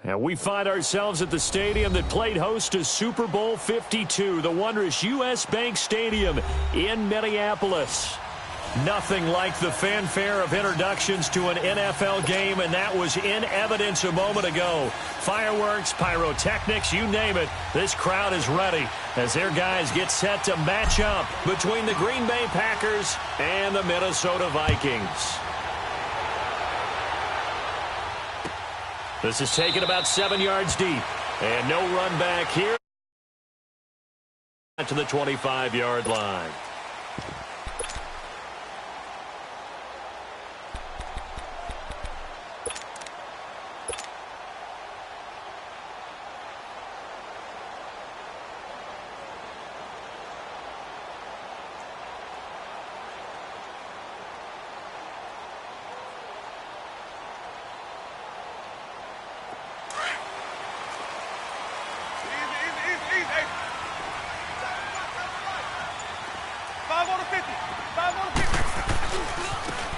And we find ourselves at the stadium that played host to Super Bowl 52, the wondrous U.S. Bank Stadium in Minneapolis. Nothing like the fanfare of introductions to an NFL game, and that was in evidence a moment ago. Fireworks, pyrotechnics, you name it. This crowd is ready as their guys get set to match up between the Green Bay Packers and the Minnesota Vikings. This is taken about 7 yards deep, and no run back here to the 25-yard line.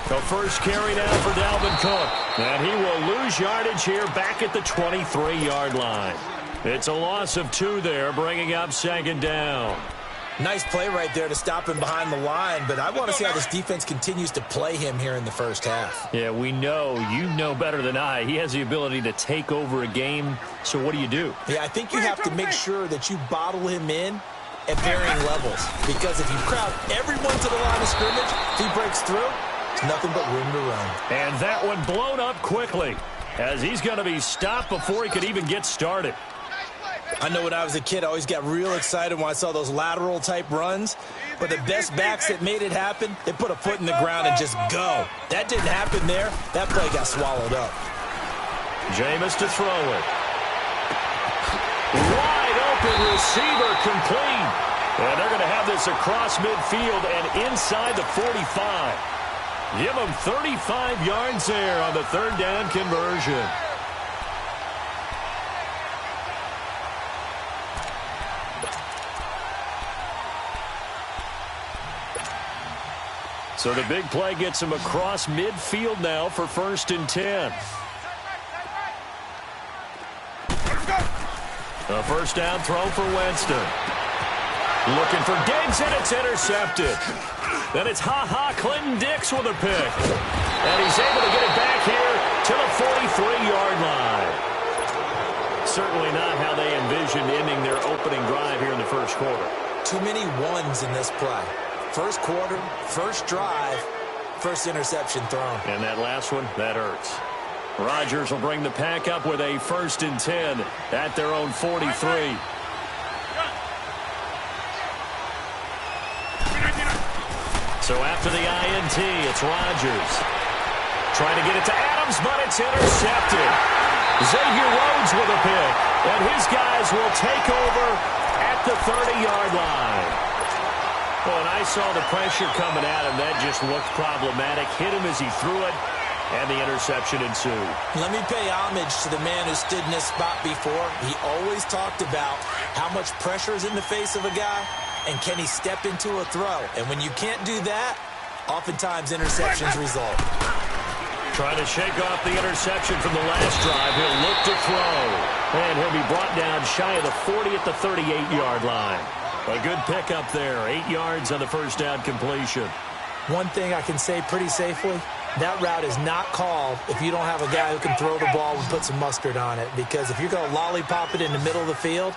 The first carry now for Dalvin Cook. And he will lose yardage here back at the 23-yard line. It's a loss of 2 there, bringing up second down. Nice play right there to stop him behind the line, but I want to see how this defense continues to play him here in the first half. Yeah, we know. You know better than I. He has the ability to take over a game, so what do? Yeah, I think you have to make sure that you bottle him in at varying levels, because if you crowd everyone to the line of scrimmage, if he breaks through, there's nothing but room to run. And that one blown up quickly, as he's going to be stopped before he could even get started. I know when I was a kid, I always got real excited when I saw those lateral-type runs. But the best backs that made it happen, they put a foot in the ground and just go. That didn't happen there. That play got swallowed up. Jameis to throw it. Wide open receiver complete. And they're going to have this across midfield and inside the 45. Give them 35 yards there on the third down conversion. So the big play gets him across midfield now for 1st and 10. A first down throw for Winston. Looking for Diggs, and it's intercepted. Then it's Clinton Dix with a pick. And he's able to get it back here to the 43-yard line. Certainly not how they envisioned ending their opening drive here in the first quarter. Too many ones in this play. First quarter, first drive, first interception thrown. And that last one, that hurts. Rodgers will bring the pack up with a 1st and 10 at their own 43. So after the INT, it's Rodgers. Trying to get it to Adams, but it's intercepted. Xavier Rhodes with a pick. And his guys will take over at the 30-yard line. Well, and I saw the pressure coming at him. That just looked problematic. Hit him as he threw it, and the interception ensued. Let me pay homage to the man who stood in this spot before. He always talked about how much pressure is in the face of a guy, and can he step into a throw. And when you can't do that, oftentimes interceptions result. Trying to shake off the interception from the last drive. He'll look to throw, and he'll be brought down shy of the 40 at the 38-yard line. A good pickup there, 8 yards on the first down completion. One thing I can say pretty safely, that route is not called if you don't have a guy who can throw the ball and put some mustard on it. Because if you're going to lollipop it in the middle of the field,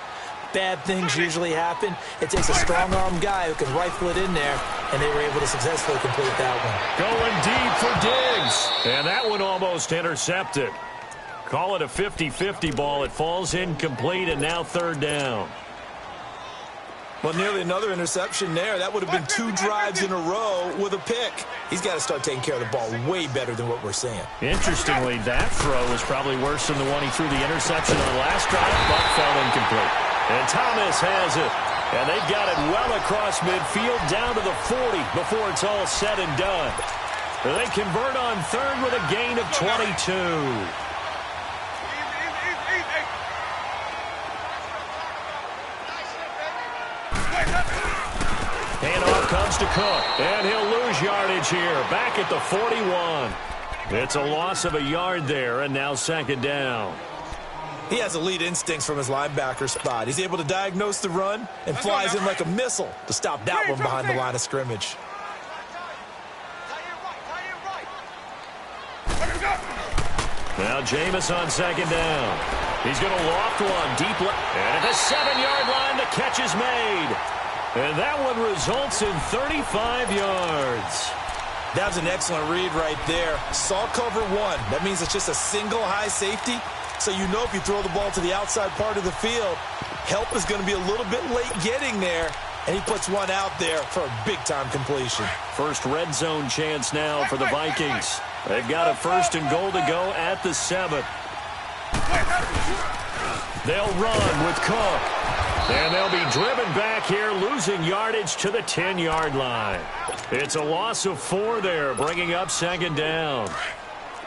bad things usually happen. It takes a strong-arm guy who can rifle it in there, and they were able to successfully complete that one. Going deep for Diggs, and that one almost intercepted. Call it a 50-50 ball. It falls incomplete, and now 3rd down. Well, nearly another interception there. That would have been 2 drives in a row with a pick. He's got to start taking care of the ball way better than what we're seeing. Interestingly, that throw was probably worse than the one he threw the interception on last drive, but fell incomplete. And Thomas has it. And they've got it well across midfield down to the 40 before it's all said and done. They convert on 3rd with a gain of 22. Handoff comes to Cook, and he'll lose yardage here, back at the 41. It's a loss of a yard there, and now 2nd down. He has elite instincts from his linebacker spot. He's able to diagnose the run and flies in like a missile to stop that one behind the line of scrimmage. Now Jameis on second down. He's going to loft one deep left. And at the 7-yard line, the catch is made. And that one results in 35 yards. That was an excellent read right there. Saw cover one. That means it's just a single high safety. So you know if you throw the ball to the outside part of the field, help is going to be a little bit late getting there. And he puts one out there for a big-time completion. First red zone chance now for the Vikings. They've got a 1st and goal to go at the 7. They'll run with Cook. And they'll be driven back here, losing yardage to the 10-yard line. It's a loss of 4 there, bringing up 2nd down.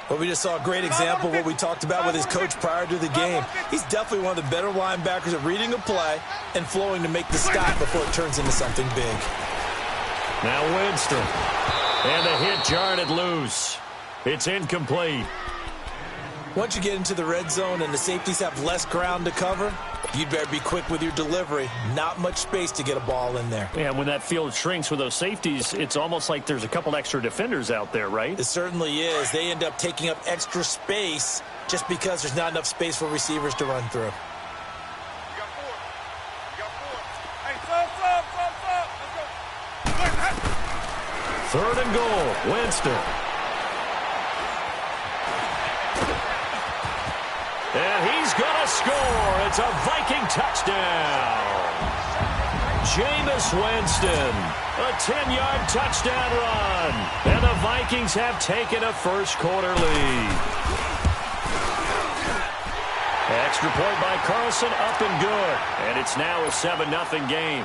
Well, we just saw a great example of what we talked about with his coach prior to the game. He's definitely one of the better linebackers at reading a play and flowing to make the stop before it turns into something big. Now Winston. And the hit jarred it loose. It's incomplete. Once you get into the red zone and the safeties have less ground to cover, you'd better be quick with your delivery. Not much space to get a ball in there. Yeah, when that field shrinks with those safeties, it's almost like there's a couple extra defenders out there, right? It certainly is. They end up taking up extra space just because there's not enough space for receivers to run through. Third and goal, Winston. And he's going to score. It's a Viking touchdown. Jameis Winston, a 10-yard touchdown run. And the Vikings have taken a first-quarter lead. Extra point by Carlson, up and good. And it's now a 7-0 game.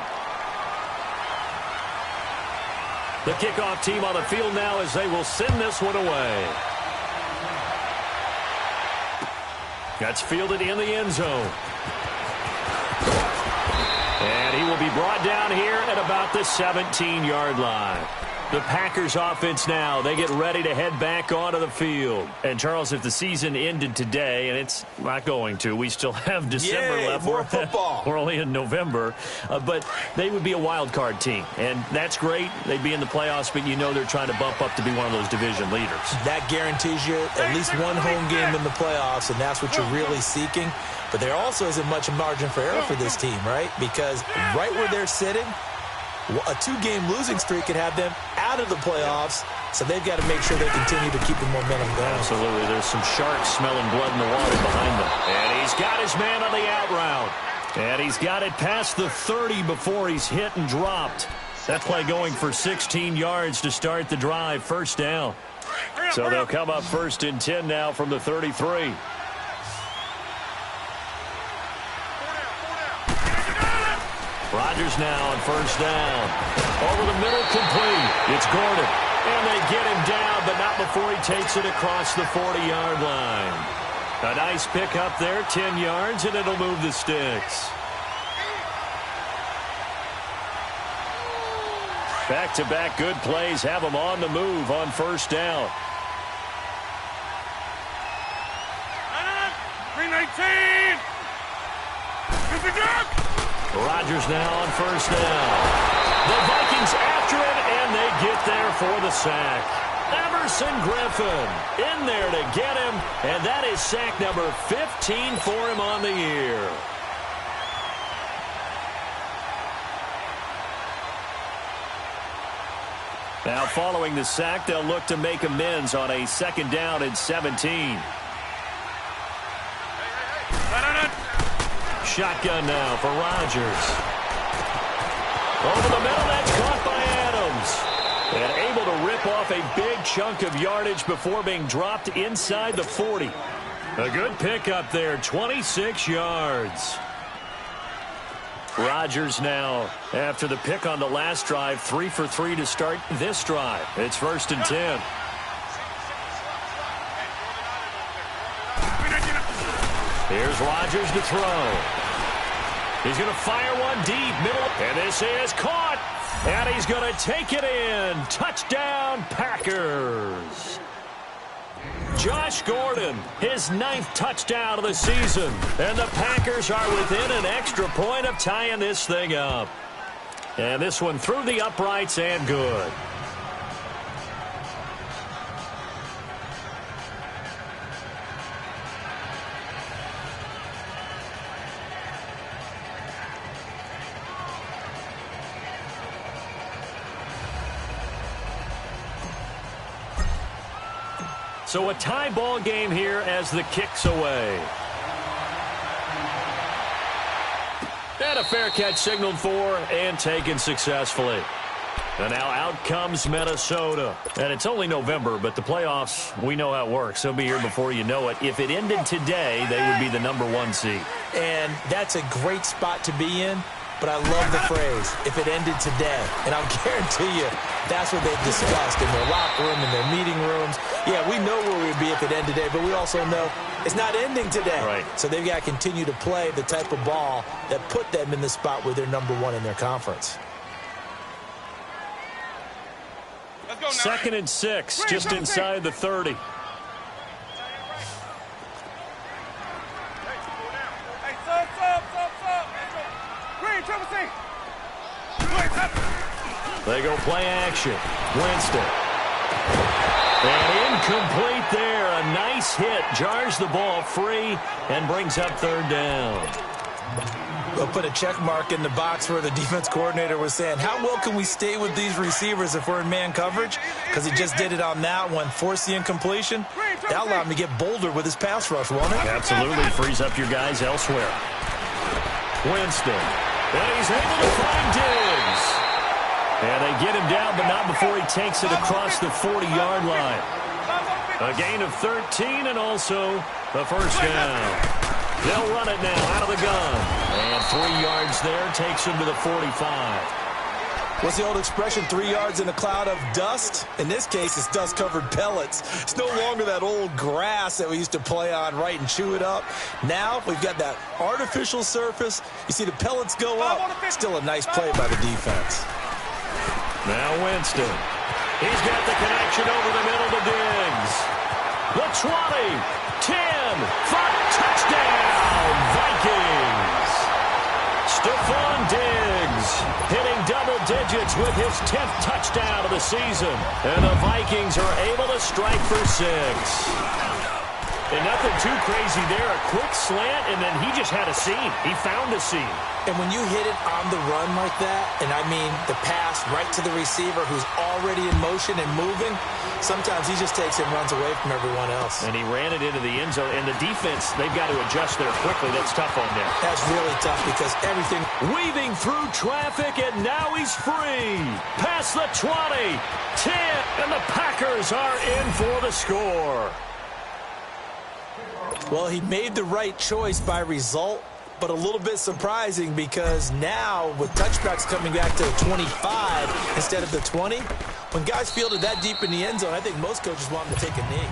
The kickoff team on the field now as they will send this one away. That's fielded in the end zone. And he will be brought down here at about the 17-yard line. The Packers offense now, they get ready to head back onto the field. And, Charles, if the season ended today, and it's not going to, we still have December left. More football. We're only in November. But they would be a wild card team. And that's great. They'd be in the playoffs, but you know they're trying to bump up to be one of those division leaders. That guarantees you at least one home game in the playoffs, and that's what you're really seeking. But there also isn't much margin for error for this team, right? Because right where they're sitting, a 2-game losing streak could have them out of the playoffs, so they've got to make sure they continue to keep the momentum going. Absolutely. There's some sharks smelling blood in the water behind them. And he's got his man on the out route. And he's got it past the 30 before he's hit and dropped. That play going for 16 yards to start the drive, first down. So they'll come up 1st and 10 now from the 33. Rodgers now on first down. Over the middle, complete. It's Gordon. And they get him down, but not before he takes it across the 40-yard line. A nice pick up there, 10 yards, and it'll move the sticks. Back-to-back good plays have them on the move on first down. 319! Rodgers now on first down. The Vikings after it, and they get there for the sack. Everson Griffin in there to get him, and that is sack number 15 for him on the year. Now following the sack, they'll look to make amends on a 2nd down and 17. Shotgun now for Rodgers. Over the middle, that's caught by Adams. And able to rip off a big chunk of yardage before being dropped inside the 40. A good pickup there, 26 yards. Rodgers now, after the pick on the last drive, 3 for 3 to start this drive. It's 1st and 10. Here's Rodgers to throw. He's going to fire one deep, middle, and this is caught. And he's going to take it in. Touchdown, Packers. Josh Gordon, his 9th touchdown of the season. And the Packers are within an extra point of tying this thing up. And this one through the uprights and good. So a tie ball game here as the kick's away. And a fair catch signaled for and taken successfully. And now out comes Minnesota. And it's only November, but the playoffs, we know how it works. They'll be here before you know it. If it ended today, they would be the #1 seed. And that's a great spot to be in. But I love the phrase, if it ended today. And I'll guarantee you, that's what they've discussed in their locker room, in their meeting rooms. Yeah, we know where we'd be if it ended today, but we also know it's not ending today. Right. So they've got to continue to play the type of ball that put them in the spot where they're #1 in their conference. 2nd and 6, just inside the 30. They go play action. Winston. And incomplete there. A nice hit. Jars the ball free and brings up 3rd down. They'll put a check mark in the box where the defense coordinator was saying, how well can we stay with these receivers if we're in man coverage? Because he just did it on that one. Force the incompletion. That allowed him to get bolder with his pass rush, won't it? Absolutely. Frees up your guys elsewhere. Winston. And he's able to find Diggs. And they get him down, but not before he takes it across the 40-yard line. A gain of 13 and also the 1st down. They'll run it now out of the gun. And 3 yards there takes him to the 45. What's the old expression, 3 yards in a cloud of dust? In this case, it's dust-covered pellets. It's no longer that old grass that we used to play on, right, and chew it up. Now we've got that artificial surface. You see the pellets go up. Still a nice play by the defense. Now Winston. He's got the connection over the middle to Diggs. The 20, 10, 5, touchdown, Vikings. Stephon Diggs hitting double digits with his 10th touchdown of the season. And the Vikings are able to strike for 6. And nothing too crazy there. A quick slant, and then he just had a seam. He found a seam. And when you hit it on the run like that, and I mean the pass right to the receiver who's already in motion and moving, sometimes he just takes it and runs away from everyone else. And he ran it into the end zone. And the defense, they've got to adjust there quickly. That's tough on them. That's really tough because everything... Weaving through traffic, and now he's free. Past the 20, 10, and the Packers are in for the score. Well, he made the right choice by result, but a little bit surprising because now with touchbacks coming back to the 25 instead of the 20, when guys fielded that deep in the end zone, I think most coaches want them to take a knee.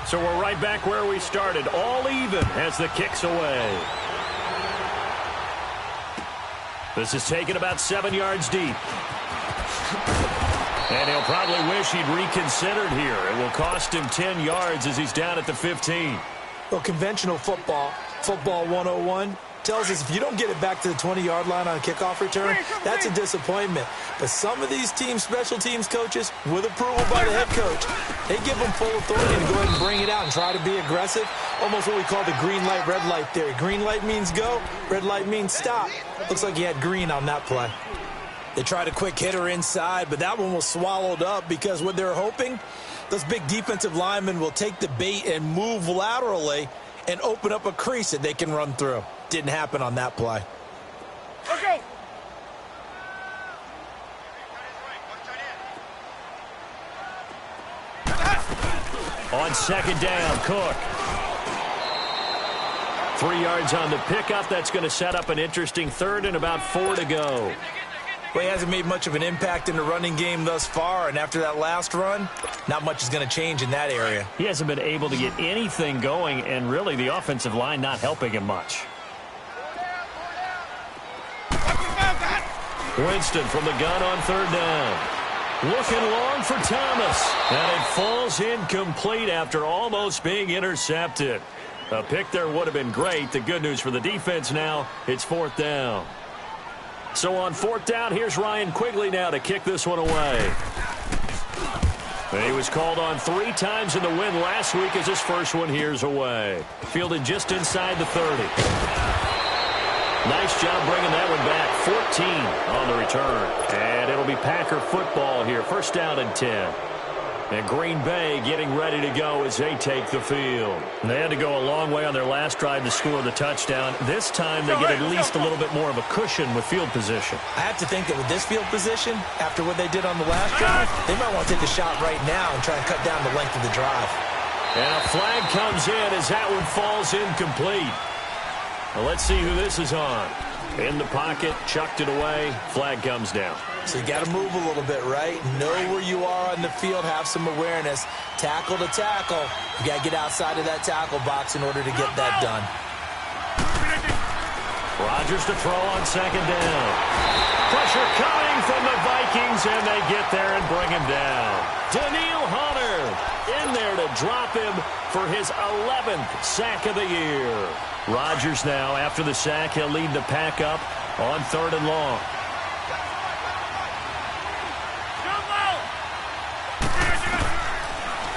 So we're right back where we started, all even as the kick's away. This is taken about 7 yards deep. And he'll probably wish he'd reconsidered here. It will cost him 10 yards as he's down at the 15. Well, conventional football 101, tells us if you don't get it back to the 20-yard line on a kickoff return, that's a disappointment. But some of these teams, special teams coaches, with approval by the head coach, they give them full authority to go ahead and bring it out and try to be aggressive. Almost what we call the green light, red light theory. Green light means go, red light means stop. Looks like he had green on that play. They tried a quick hitter inside, but that one was swallowed up because what they're hoping, those big defensive linemen will take the bait and move laterally and open up a crease that they can run through. Didn't happen on that play. Let's go. On 2nd down, Cook. 3 yards on the pickup. That's going to set up an interesting 3rd and about 4 to go. Well, he hasn't made much of an impact in the running game thus far, and after that last run, not much is going to change in that area. He hasn't been able to get anything going, and really the offensive line not helping him much. Winston from the gun on 3rd down. Looking long for Thomas. And it falls incomplete after almost being intercepted. A pick there would have been great. The good news for the defense now, it's 4th down. So on 4th down, here's Ryan Quigley now to kick this one away. And he was called on 3 times in the win last week as his first one here's away. Fielded just inside the 30. Nice job bringing that one back. 14 on the return. And it'll be Packer football here. 1st down and 10. And Green Bay getting ready to go as they take the field. They had to go a long way on their last drive to score the touchdown. This time they get at least a little bit more of a cushion with field position. I have to think that with this field position, after what they did on the last drive, they might want to take a shot right now and try and cut down the length of the drive. And a flag comes in as that one falls incomplete. Well, let's see who this is on. In the pocket, chucked it away, flag comes down. So you got to move a little bit, right? Know where you are on the field, have some awareness. Tackle to tackle. You got to get outside of that tackle box in order to get that done. Rodgers to throw on 2nd down. Pressure coming from the Vikings, and they get there and bring him down. Daniil Hunter in there to drop him for his 11th sack of the year. Rodgers now, after the sack, he'll lead the pack up on 3rd and long.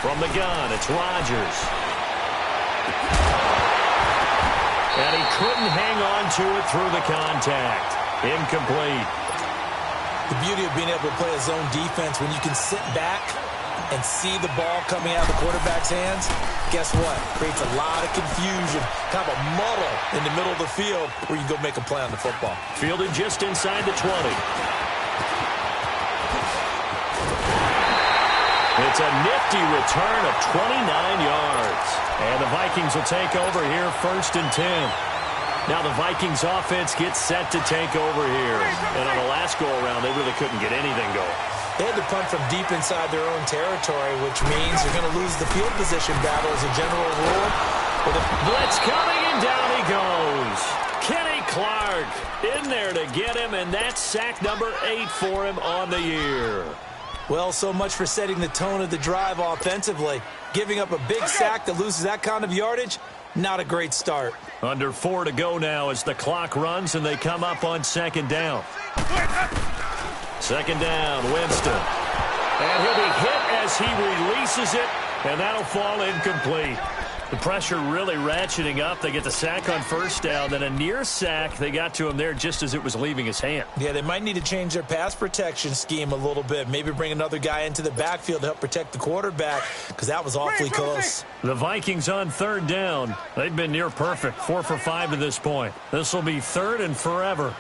From the gun, it's Rodgers. And he couldn't hang on to it through the contact. Incomplete. The beauty of being able to play a zone defense when you can sit back and see the ball coming out of the quarterback's hands, guess what? Creates a lot of confusion, kind of a muddle in the middle of the field where you can go make a play on the football. Fielded just inside the 20. It's a nifty return of 29 yards. And the Vikings will take over here 1st and 10. Now the Vikings offense gets set to take over here. And on the last go-around, they really couldn't get anything going. They had to punt from deep inside their own territory, which means you're going to lose the field position battle as a general rule. With a blitz coming, and down he goes. Kenny Clark in there to get him, and that's sack number 8 for him on the year. Well, so much for setting the tone of the drive offensively. Giving up a big sack that loses that kind of yardage, not a great start. Under 4 to go now as the clock runs and they come up on 2nd down. 2nd down, Winston. And he'll be hit as he releases it, and that'll fall incomplete. The pressure really ratcheting up. They get the sack on 1st down, then a near sack. They got to him there just as it was leaving his hand. Yeah, they might need to change their pass protection scheme a little bit. Maybe bring another guy into the backfield to help protect the quarterback, because that was awfully close. The Vikings on 3rd down. They've been near perfect, 4 for 5 to this point. This will be 3rd and forever.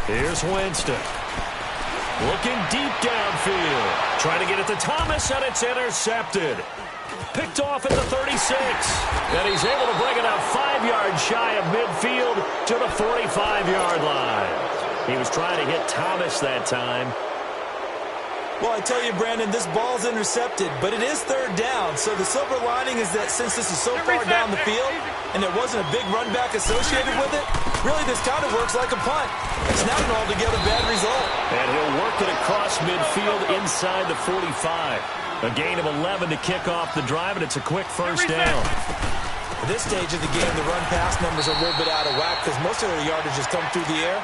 Here's Winston. Looking deep downfield. Trying to get it to Thomas, and it's intercepted. Picked off at the 36. And he's able to bring it out 5 yards shy of midfield to the 45-yard line. He was trying to hit Thomas that time. Well, I tell you, Brandon, this ball's intercepted, but it is 3rd down. So the silver lining is that since this is so far down the field and there wasn't a big run back associated with it, really this kind of works like a punt. It's not an altogether bad result. And he'll work it across midfield inside the 45. A gain of 11 to kick off the drive, and it's a quick 1st down. At this stage of the game, the run-pass numbers are a little bit out of whack because most of their yardage has come through the air.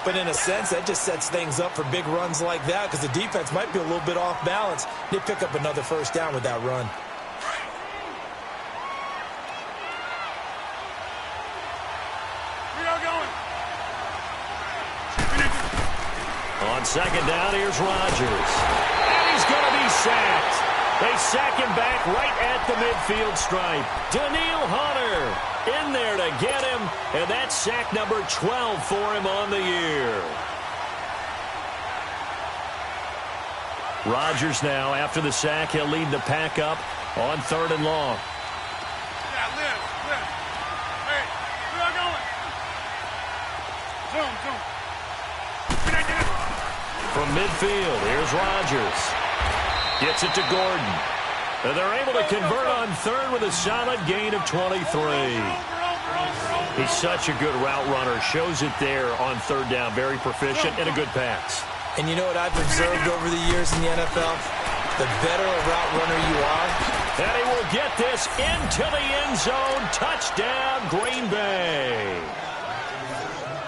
But in a sense, that just sets things up for big runs like that because the defense might be a little bit off balance. They pick up another 1st down with that run. On 2nd down, here's Rodgers. And he's going to be sacked. They sack him back right at the midfield stripe. Daniil Hunter in there to get him, and that's sack number 12 for him on the year. Rodgers now, after the sack, he'll lead the pack up on 3rd and long. Yeah, Liz. Hey, we are going. Zoom. From midfield, here's Rodgers. Gets it to Gordon. And they're able to convert on 3rd with a solid gain of 23. He's such a good route runner. Shows it there on third down. Very proficient and a good pass. And you know what I've observed over the years in the NFL? The better a route runner you are. And he will get this into the end zone. Touchdown, Green Bay.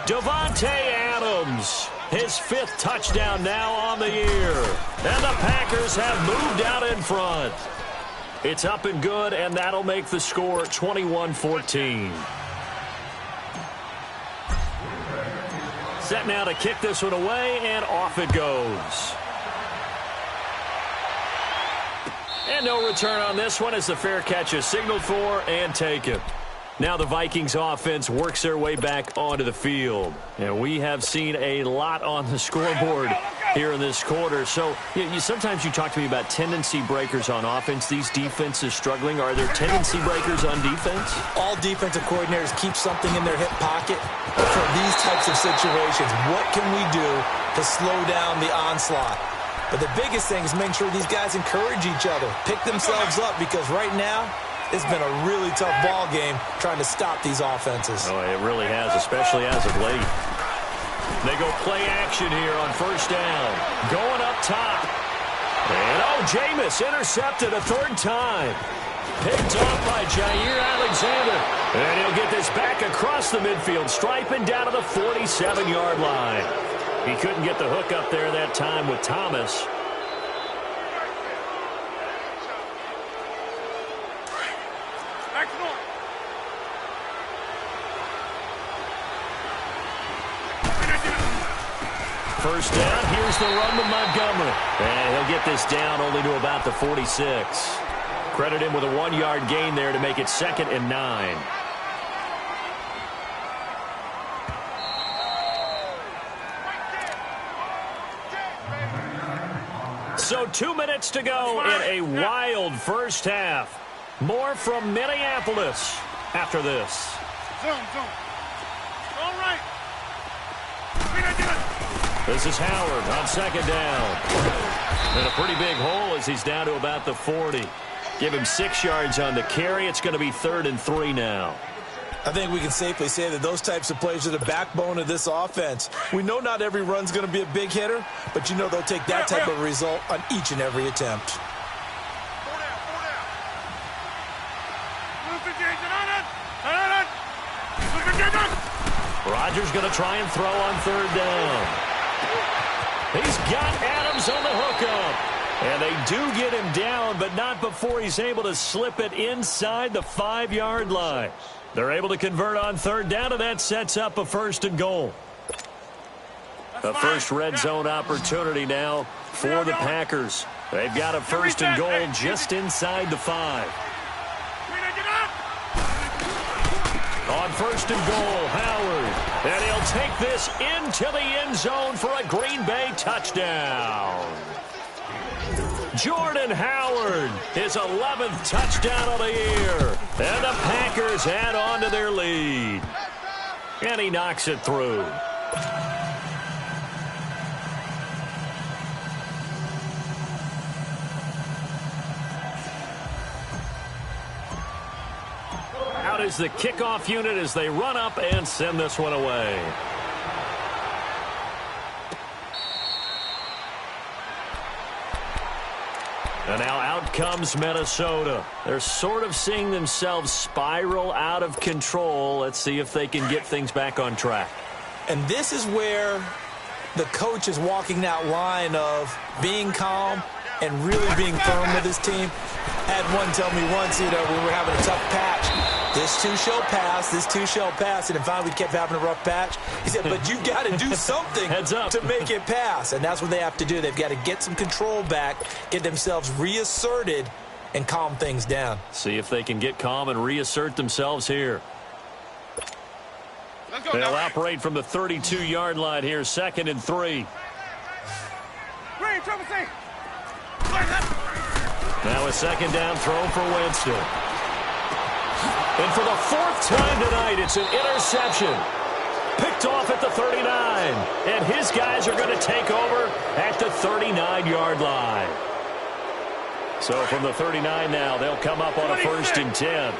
Davante Adams, his 5th touchdown now on the year. And the Packers have moved out in front. It's up and good, and that'll make the score 21-14. Set now to kick this one away, and off it goes. And no return on this one as the fair catch is signaled for and taken. Now the Vikings offense works their way back onto the field. And we have seen a lot on the scoreboard here in this quarter. So sometimes you talk to me about tendency breakers on offense. These defenses struggling. Are there tendency breakers on defense? All defensive coordinators keep something in their hip pocket for these types of situations. What can we do to slow down the onslaught? But the biggest thing is making sure these guys encourage each other, pick themselves up, because right now it's been a really tough ball game trying to stop these offenses. Oh, it really has, especially as of late. They go play action here on first down. Going up top. And, Jameis intercepted a 3rd time. Picked off by Jair Alexander. And he'll get this back across the midfield, striping down to the 47-yard line. He couldn't get the hook up there that time with Thomas. First down, here's the run to Montgomery. And he'll get this down only to about the 46. Credit him with a 1-yard gain there to make it 2nd and 9. So 2 minutes to go in a wild first half. More from Minneapolis after this. Zone. All right. This is Howard on 2nd down. And a pretty big hole as he's down to about the 40. Give him 6 yards on the carry. It's going to be 3rd and 3 now. I think we can safely say that those types of plays are the backbone of this offense. We know not every run's going to be a big hitter, but you know they'll take that type of result on each and every attempt. Rodgers going to try and throw on 3rd down. He's got Adams on the hookup. And they do get him down, but not before he's able to slip it inside the 5-yard line. They're able to convert on 3rd down, and that sets up a 1st and goal. The first red zone opportunity now for the Packers. They've got a 1st and goal just inside the 5. On 1st and goal, Howard. And he'll take this into the end zone for a Green Bay touchdown. Jordan Howard, his 11th touchdown of the year. And the Packers add on to their lead. And he knocks it through. Out is the kickoff unit as they run up and send this one away. And now out comes Minnesota. They're sort of seeing themselves spiral out of control. Let's see if they can get things back on track. And this is where the coach is walking that line of being calm and really being firm with his team. Had one tell me once, when we were having a tough patch, this too shall pass, this too shall pass. And finally we kept having a rough patch. He said, but you got to do something Heads up. to make it pass. And that's what they have to do. They've got to get some control back, get themselves reasserted, and calm things down. See if they can get calm and reassert themselves here. They'll operate from the 32-yard line here, 2nd and 3. Now a 2nd down throw for Winston. And for the 4th time tonight, it's an interception. Picked off at the 39. And his guys are going to take over at the 39-yard line. So from the 39 now, they'll come up on a 1st and 10.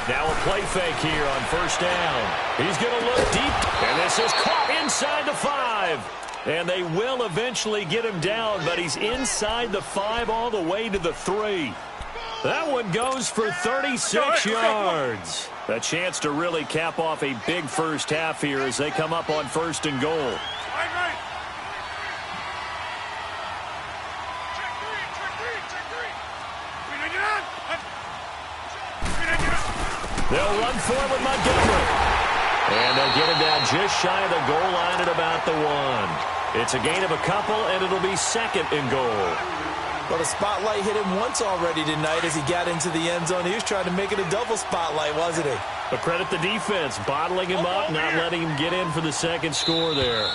Now a play fake here on first down. He's going to look deep, and this is caught inside the 5. And they will eventually get him down, but he's inside the 5 all the way to the 3. That one goes for 36 yards. A chance to really cap off a big first half here as they come up on first and goal. They'll run for it with Montgomery. And they'll get him down just shy of the goal line at about the 1. It's a gain of a couple, and it'll be second and goal. Well, the spotlight hit him once already tonight as he got into the end zone. He was trying to make it a double spotlight, wasn't he? But credit the defense, bottling him up, not letting him get in for the second score there.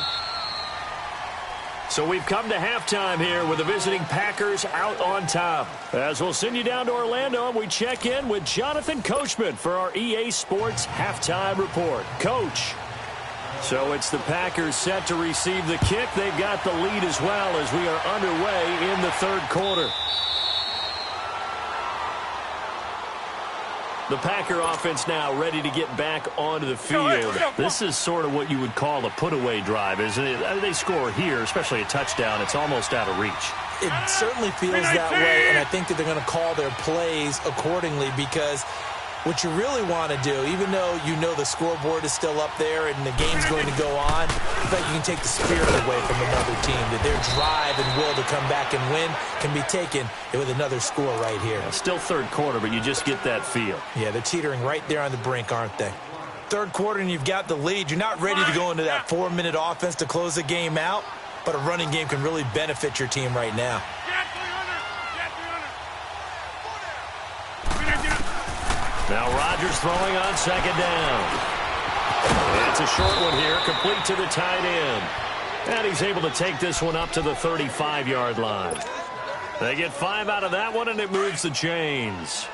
So we've come to halftime here with the visiting Packers out on top. As we'll send you down to Orlando, and we check in with Jonathan Coachman for our EA Sports Halftime Report. Coach. So it's the Packers set to receive the kick. They've got the lead as well as we are underway in the third quarter. The Packer offense now ready to get back onto the field. This is sort of what you would call a put-away drive, isn't it? They score here, especially a touchdown. It's almost out of reach. It certainly feels that way, and I think that they're going to call their plays accordingly because what you really want to do, even though you know the scoreboard is still up there and the game's going to go on, I think you can take the spirit away from another team, that their drive and will to come back and win can be taken with another score right here. Still third quarter, but you just get that feel. Yeah, they're teetering right there on the brink, aren't they? Third quarter and you've got the lead. You're not ready to go into that 4-minute offense to close the game out, but a running game can really benefit your team right now. Now Rodgers throwing on second down. It's a short one here, complete to the tight end. And he's able to take this one up to the 35-yard line. They get 5 out of that one, and it moves the chains.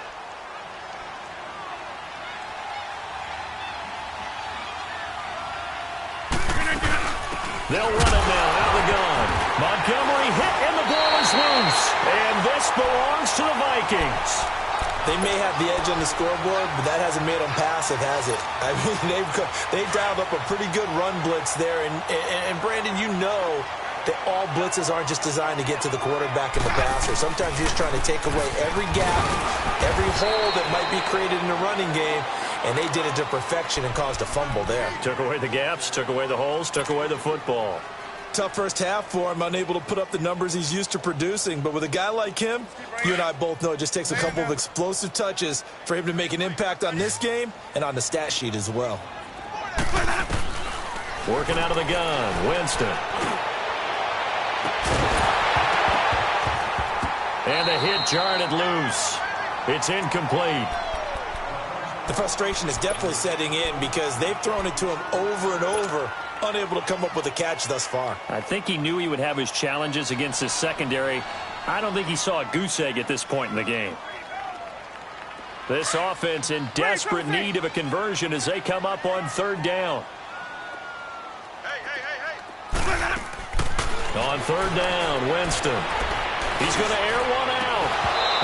They'll run it now, out of the gun. Montgomery hit, and the ball is loose. And this belongs to the Vikings. They may have the edge on the scoreboard, but that hasn't made them passive, has it? I mean, they've dialed up a pretty good run blitz there. And Brandon, you know that all blitzes aren't just designed to get to the quarterback in the passer. Sometimes you're just trying to take away every gap, every hole that might be created in the running game, and they did it to perfection and caused a fumble there. Took away the gaps, took away the holes, took away the football. Tough first half for him, unable to put up the numbers he's used to producing. But with a guy like him, you and I both know it just takes a couple of explosive touches for him to make an impact on this game and on the stat sheet as well. Working out of the gun, Winston. And a hit jarred it loose. It's incomplete. The frustration is definitely setting in because they've thrown it to him over and over, unable to come up with a catch thus far. I think he knew he would have his challenges against his secondary. I don't think he saw a goose egg at this point in the game. This offense in desperate need of a conversion as they come up on third down. On third down, Winston. He's going to air one out.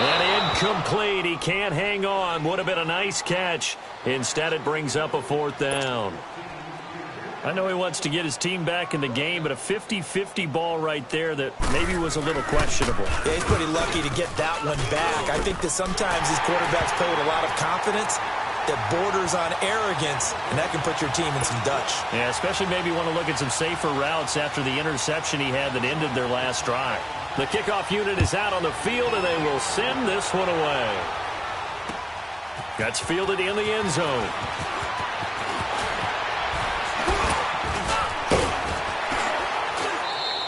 And incomplete. He can't hang on. Would have been a nice catch. Instead, it brings up a fourth down. I know he wants to get his team back in the game, but a 50-50 ball right there that maybe was a little questionable. Yeah, he's pretty lucky to get that one back. I think that sometimes these quarterbacks play with a lot of confidence that borders on arrogance, and that can put your team in some Dutch. Yeah, especially maybe want to look at some safer routes after the interception he had that ended their last drive. The kickoff unit is out on the field, and they will send this one away. That's fielded in the end zone.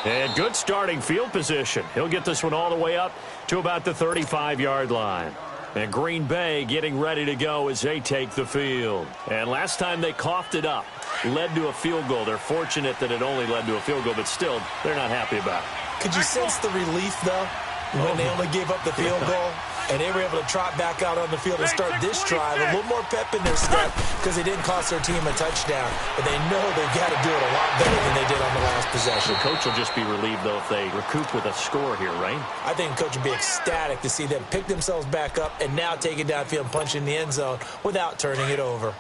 And good starting field position. He'll get this one all the way up to about the 35-yard line. And Green Bay getting ready to go as they take the field. And last time they coughed it up, led to a field goal. They're fortunate that it only led to a field goal, but still, they're not happy about it. Could you sense the relief, though, when they only gave up the field goal? And they were able to trot back out on the field and start this drive. A little more pep in their step because they didn't cost their team a touchdown. But they know they've got to do it a lot better than they did on the last possession. The coach will just be relieved, though, if they recoup with a score here, right? I think the coach would be ecstatic to see them pick themselves back up and now take it downfield and punch in the end zone without turning it over.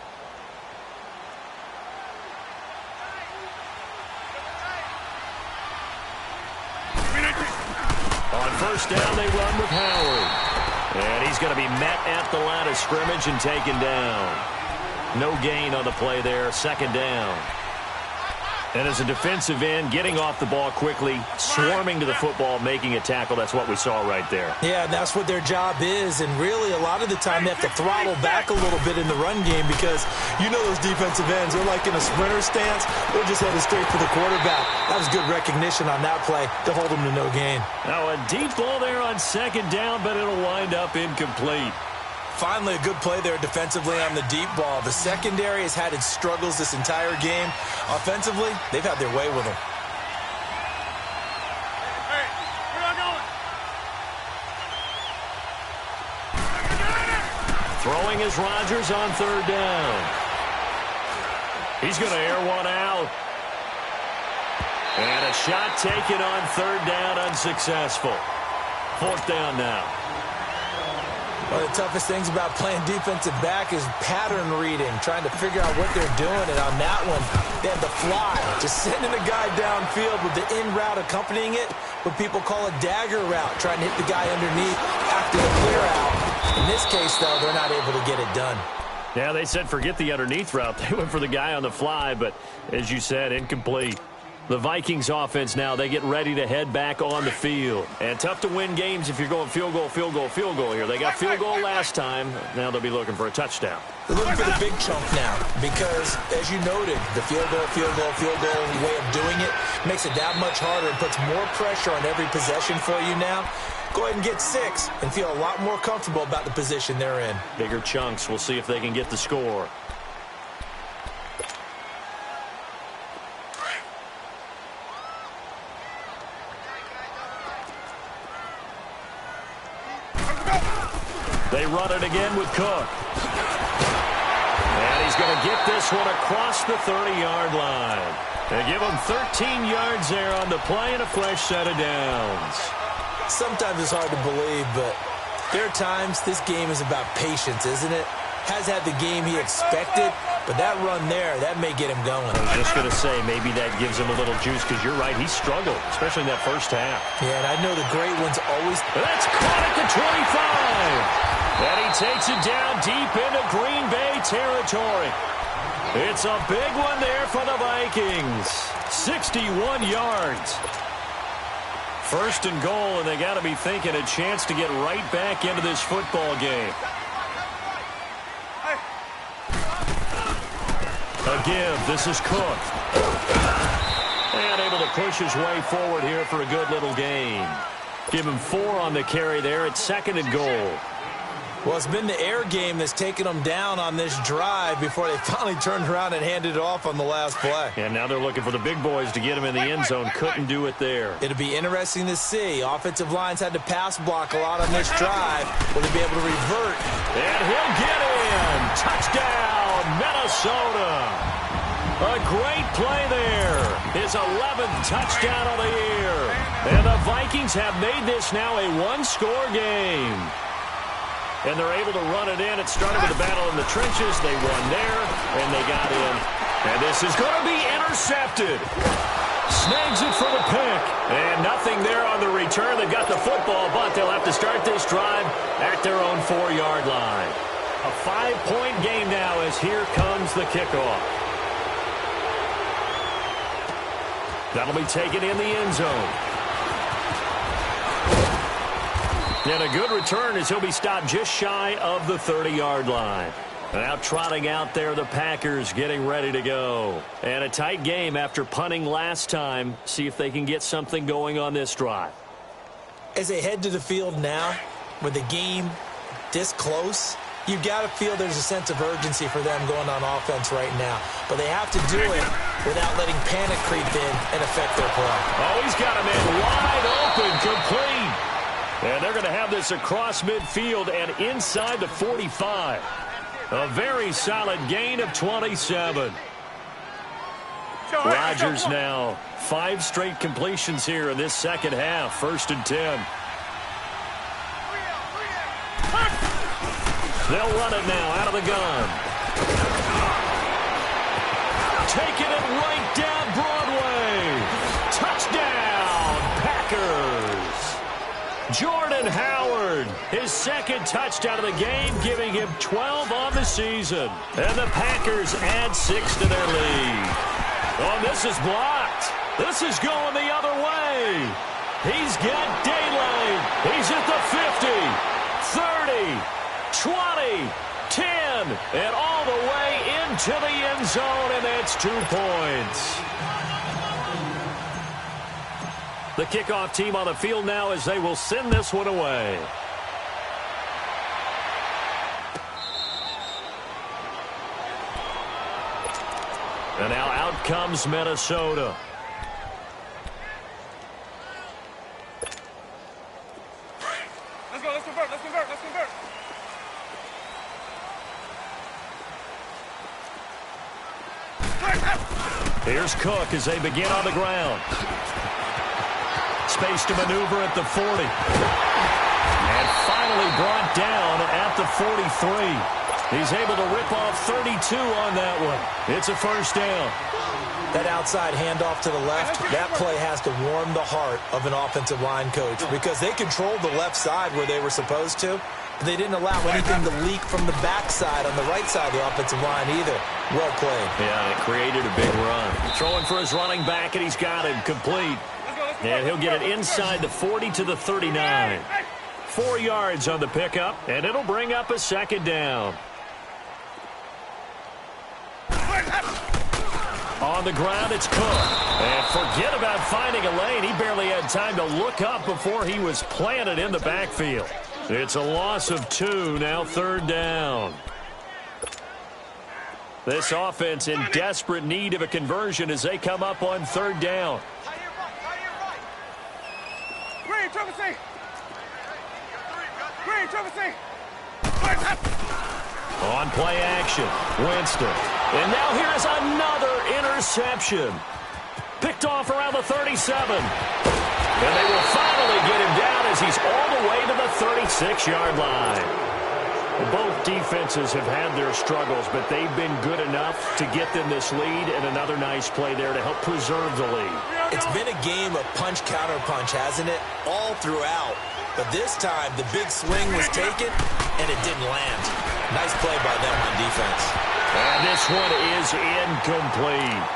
On first down, they run with Howard. And he's going to be met at the line of scrimmage and taken down. No gain on the play there, second down. And as a defensive end, getting off the ball quickly, swarming to the football, making a tackle, that's what we saw right there. Yeah, and that's what their job is. And really, a lot of the time, they have to throttle back a little bit in the run game because you know those defensive ends, they're like in a sprinter stance. They're just headed straight for the quarterback. That was good recognition on that play to hold them to no gain. Now a deep ball there on second down, but it'll wind up incomplete. Finally, a good play there defensively on the deep ball. The secondary has had its struggles this entire game. Offensively, they've had their way with them. Hey, where y'all going? Throwing is Rodgers on third down. He's going to air one out. And a shot taken on third down, unsuccessful. Fourth down now. One of the toughest things about playing defensive back is pattern reading, trying to figure out what they're doing. And on that one, they had the fly, just sending a guy downfield with the in route accompanying it, what people call a dagger route, trying to hit the guy underneath after the clear out. In this case, though, they're not able to get it done. Yeah, they said forget the underneath route. They went for the guy on the fly, but as you said, incomplete. The Vikings offense now, they get ready to head back on the field. And tough to win games if you're going field goal, field goal, field goal here. They got field goal last time. Now they'll be looking for a touchdown. They're looking for the big chunk now because, as you noted, the field goal way of doing it makes it that much harder and puts more pressure on every possession for you now. Go ahead and get 6 and feel a lot more comfortable about the position they're in. Bigger chunks. We'll see if they can get the score. They run it again with Cook. And he's going to get this one across the 30-yard line. They give him 13 yards there on the play and a fresh set of downs. Sometimes it's hard to believe, but there are times this game is about patience, isn't it? Has had the game he expected, but that run there, that may get him going. I was just going to say, maybe that gives him a little juice because you're right, he struggled, especially in that first half. Yeah, and I know the great ones always... That's caught at the 25. And he takes it down deep into Green Bay territory. It's a big one there for the Vikings. 61 yards. First and goal, and they got to be thinking a chance to get right back into this football game. A give. This is Cook. And able to push his way forward here for a good little gain. Give him 4 on the carry there. It's second and goal. Well, it's been the air game that's taken them down on this drive before they finally turned around and handed it off on the last play. And now they're looking for the big boys to get him in the end zone. Couldn't do it there. It'll be interesting to see. Offensive lines had to pass block a lot on this drive. Will they be able to revert? And he'll get in. Touchdown, Minnesota. A great play there. His 11th touchdown of the year. And the Vikings have made this now a one-score game. And they're able to run it in. It started with a battle in the trenches. They won there, and they got in. And this is going to be intercepted. Snags it for the pick. And nothing there on the return. They've got the football, but they'll have to start this drive at their own 4-yard line. A 5-point game now as here comes the kickoff. That'll be taken in the end zone. And a good return as he'll be stopped just shy of the 30-yard line. Now trotting out there, the Packers getting ready to go. And a tight game after punting last time. See if they can get something going on this drive. As they head to the field now, with the game this close, you've got to feel there's a sense of urgency for them going on offense right now. But they have to do it without letting panic creep in and affect their play. Oh, he's got him in wide open, complete. And they're going to have this across midfield and inside the 45. A very solid gain of 27. Rodgers now 5 straight completions here in this second half. 1st and 10. They'll run it now out of the gun. Taking it right down Broadway. Touchdown, Packers. Jordan Howard, his 2nd touchdown of the game, giving him 12 on the season. And the Packers add 6 to their lead. Oh, this is blocked. This is going the other way. He's got daylight. He's at the 50, 30, 20, 10, and all the way into the end zone, and that's 2 points. The kickoff team on the field now as they will send this one away. And now out comes Minnesota. Let's go, let's convert, let's convert, let's convert. Here's Cook as they begin on the ground. Space to maneuver at the 40. And finally brought down at the 43. He's able to rip off 32 on that one. It's a 1st down. That outside handoff to the left, that play has to warm the heart of an offensive line coach because they controlled the left side where they were supposed to. But they didn't allow anything to leak from the backside on the right side of the offensive line either. Well played. Yeah, it created a big run. Throwing for his running back, and he's got it complete. And he'll get it inside the 40 to the 39. 4 yards on the pickup, and it'll bring up a 2nd down. On the ground, it's Cook. And forget about finding a lane. He barely had time to look up before he was planted in the backfield. It's a loss of 2, now 3rd down. This offense in desperate need of a conversion as they come up on 3rd down. Green, Trevor C. Green, Trevor C. On play action, Winston. And now here's another interception. Picked off around the 37. And they will finally get him down as he's all the way to the 36-yard line. Both defenses have had their struggles, but they've been good enough to get them this lead, and another nice play there to help preserve the lead. It's been a game of punch-counter-punch, hasn't it? All throughout. But this time, the big swing was taken, and it didn't land. Nice play by them on defense. And this one is incomplete.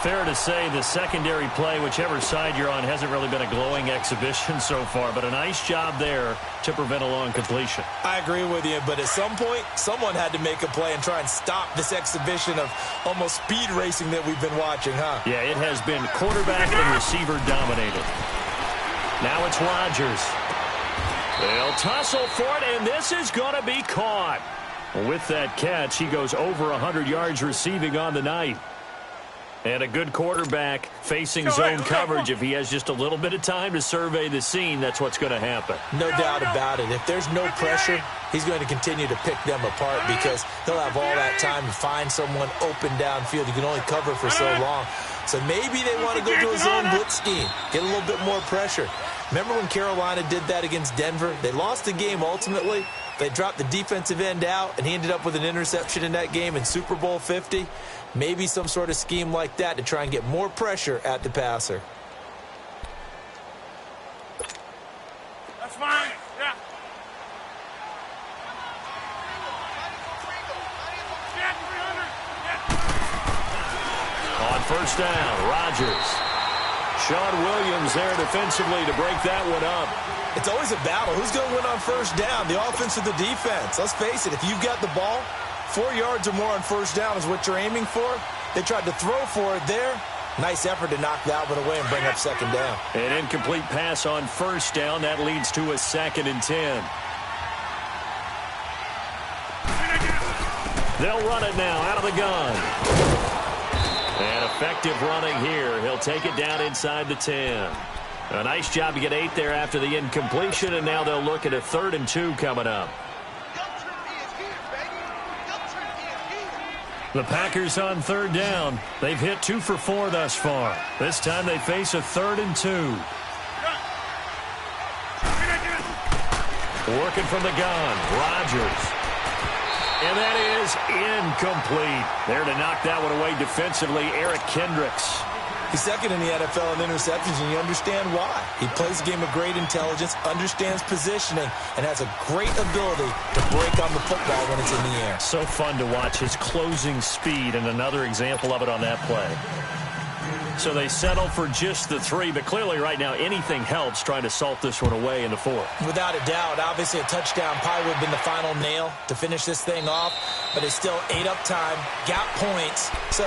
Fair to say the secondary play, whichever side you're on, hasn't really been a glowing exhibition so far, but a nice job there to prevent a long completion. I agree with you, but at some point, someone had to make a play and try and stop this exhibition of almost speed racing that we've been watching, huh? Yeah, it has been quarterback and receiver dominated. Now it's Rodgers. They'll tussle for it, and this is going to be caught. With that catch, he goes over 100 yards receiving on the night. And a good quarterback facing zone coverage. If he has just a little bit of time to survey the scene, that's what's going to happen. No doubt about it. If there's no pressure, he's going to continue to pick them apart because he'll have all that time to find someone open downfield. He can only cover for so long. So maybe they want to go to a zone blitz scheme, get a little bit more pressure. Remember when Carolina did that against Denver? They lost the game ultimately. They dropped the defensive end out, and he ended up with an interception in that game in Super Bowl 50. Maybe some sort of scheme like that to try and get more pressure at the passer. That's fine. Yeah. On 1st down, Rodgers. Sean Williams there defensively to break that one up. It's always a battle. Who's going to win on 1st down, the offense or the defense? Let's face it, if you've got the ball, 4 yards or more on 1st down is what you're aiming for. They tried to throw for it there. Nice effort to knock that one away and bring up 2nd down. An incomplete pass on 1st down. That leads to a 2nd and 10. They'll run it now out of the gun. And effective running here. He'll take it down inside the 10. A nice job to get 8 there after the incompletion, and now they'll look at a 3rd and 2 coming up. The Packers on 3rd down. They've hit 2 for 4 thus far. This time they face a 3rd and 2. Working from the gun, Rodgers. And that is incomplete. There to knock that one away defensively, Eric Kendricks. He's second in the NFL in interceptions, and you understand why. He plays a game of great intelligence, understands positioning, and has a great ability to break on the football when it's in the air. So fun to watch his closing speed, and another example of it on that play. So they settle for just the 3, but clearly right now anything helps trying to salt this one away in the 4th. Without a doubt, obviously a touchdown probably would have been the final nail to finish this thing off, but it's still 8 up time, got points. So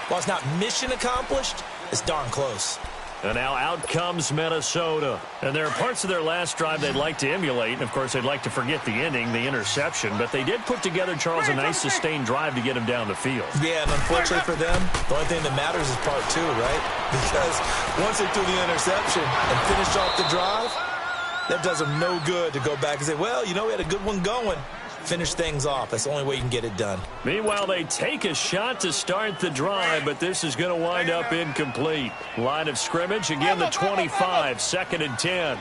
while it's not mission accomplished, it's darn close. And now out comes Minnesota. And there are parts of their last drive they'd like to emulate. And, of course, they'd like to forget the ending, the interception. But they did put together, Charles, a nice sustained drive to get him down the field. Yeah, and unfortunately for them, the only thing that matters is part 2, right? Because once they threw the interception and finished off the drive, that does them no good to go back and say, well, you know, we had a good one going. Finish things off. That's the only way you can get it done. Meanwhile, they take a shot to start the drive, but this is going to wind up incomplete. Line of scrimmage, again the 25, 2nd and 10.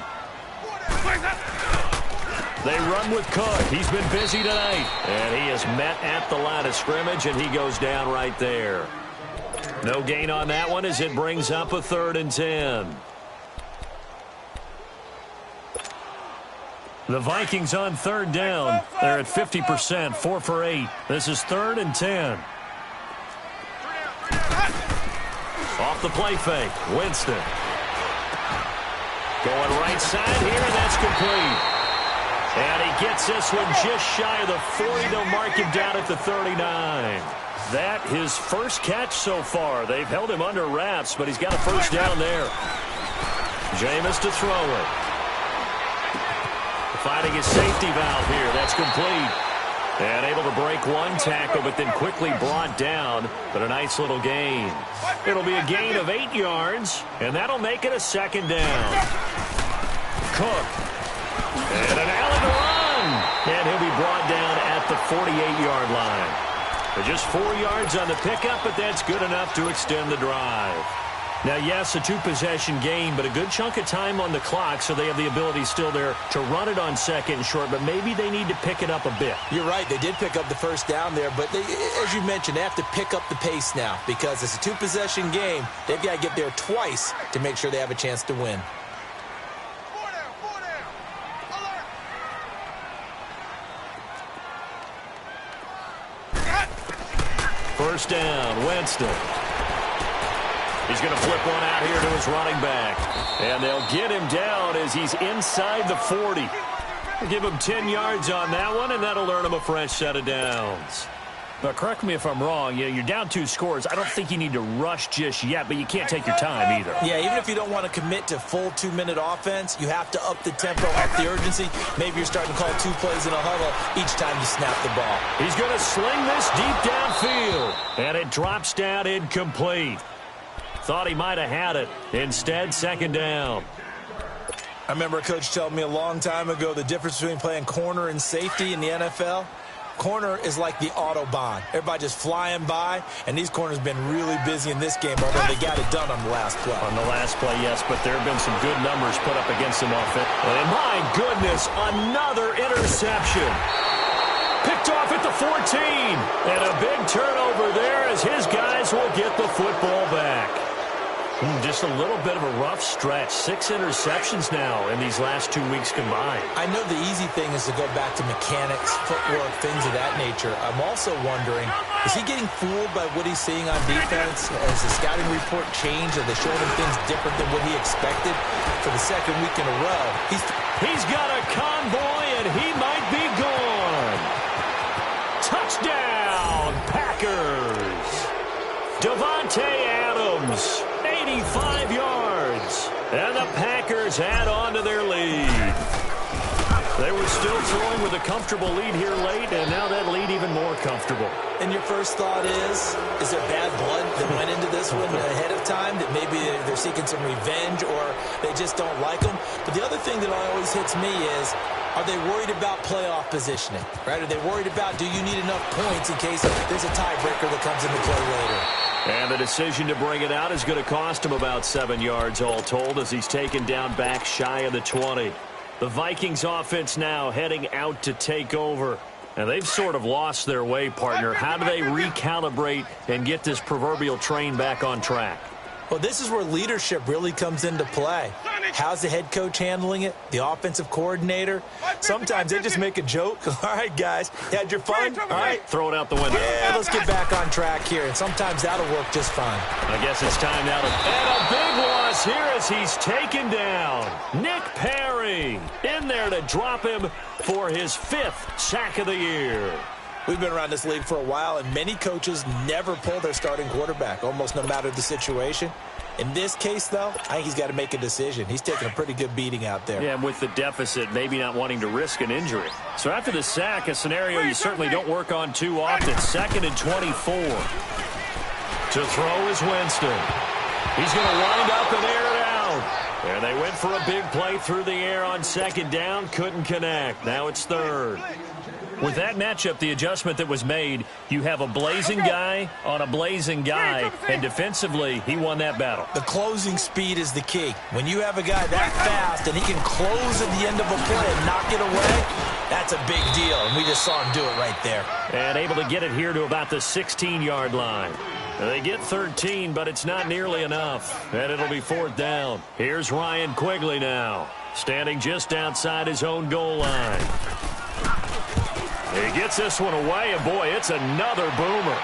They run with Cook. He's been busy tonight. And he is met at the line of scrimmage, and he goes down right there. No gain on that one as it brings up a 3rd and 10. The Vikings on 3rd down. They're at 50%, 4 for 8. This is 3rd and 10. Off the play fake, Winston. Going right side here, and that's complete. And he gets this one just shy of the 40. They'll mark him down at the 39. That his first catch so far. They've held him under wraps, but he's got a first down there. Jameis to throw it. Finding his safety valve here. That's complete. And able to break one tackle, but then quickly brought down. But a nice little gain. It'll be a gain of 8 yards, and that'll make it a 2nd down. Cook. And an alley to run. And he'll be brought down at the 48-yard line. Just 4 yards on the pickup, but that's good enough to extend the drive. Now, yes, a 2-possession game, but a good chunk of time on the clock, so they have the ability still there to run it on 2nd and short, but maybe they need to pick it up a bit. You're right. They did pick up the first down there, but they, as you mentioned, they have to pick up the pace now because it's a 2-possession game. They've got to get there twice to make sure they have a chance to win. First down, Winston. He's going to flip one out here to his running back. And they'll get him down as he's inside the 40. Give him 10 yards on that one, and that'll earn him a fresh set of downs. But correct me if I'm wrong, you're down 2 scores. I don't think you need to rush just yet, but you can't take your time either. Yeah, even if you don't want to commit to full 2-minute offense, you have to up the tempo, up the urgency. Maybe you're starting to call 2 plays in a huddle each time you snap the ball. He's going to sling this deep downfield, and it drops down incomplete. Thought he might have had it. Instead, 2nd down. I remember a coach telling me a long time ago the difference between playing corner and safety in the NFL. Corner is like the Autobahn. Everybody just flying by, and these corners have been really busy in this game, although they got it done on the last play. On the last play, yes, but there have been some good numbers put up against them offense. And my goodness, another interception. Picked off at the 14. And a big turnover there as his guys will get the football back. Just a little bit of a rough stretch. 6 interceptions now in these last 2 weeks combined. I know the easy thing is to go back to mechanics, footwork, things of that nature. I'm also wondering, is he getting fooled by what he's seeing on defense? Has the scouting report changed? Are they showing him things different than what he expected? For the 2nd week in a row, he's got a convoy, and he might be gone. Touchdown, Packers. Devontae Adams. 85 yards. And the Packers add on to their lead. They were still throwing with a comfortable lead here late, and now that lead even more comfortable. And your first thought is there bad blood that went into this one ahead of time that maybe they're seeking some revenge or they just don't like them. But the other thing that always hits me is, are they worried about playoff positioning, right? Are they worried about, do you need enough points in case there's a tiebreaker that comes into play later? And the decision to bring it out is going to cost him about 7 yards all told as he's taken down back shy of the 20. The Vikings offense now heading out to take over. And they've sort of lost their way, partner. How do they recalibrate and get this proverbial train back on track? Well, this is where leadership really comes into play. How's the head coach handling it? The offensive coordinator? Sometimes they just make a joke. All right, guys, you had your fun? All right. Throw it out the window. Yeah, let's get back on track here. And sometimes that'll work just fine. I guess it's time now to... And a big loss here as he's taken down. Nick Perry in there to drop him for his 5th sack of the year. We've been around this league for a while, and many coaches never pull their starting quarterback, almost no matter the situation. In this case, though, I think he's got to make a decision. He's taking a pretty good beating out there. Yeah, and with the deficit, maybe not wanting to risk an injury. So after the sack, a scenario you certainly don't work on too often. 2nd and 24. To throw is Winston. He's going to wind up and air it out. And they went for a big play through the air on 2nd down. Couldn't connect. Now it's 3rd. With that matchup, the adjustment that was made, you have a blazing guy on a blazing guy, and defensively, he won that battle. The closing speed is the key. When you have a guy that fast and he can close at the end of a play and knock it away, that's a big deal, and we just saw him do it right there. And able to get it here to about the 16-yard line. They get 13, but it's not nearly enough, and it'll be 4th down. Here's Ryan Quigley now, standing just outside his own goal line. He gets this one away, and boy, it's another boomer.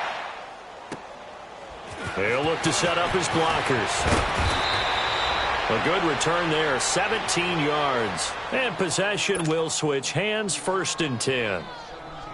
He'll look to set up his blockers. A good return there, 17 yards. And possession will switch hands, 1st and 10.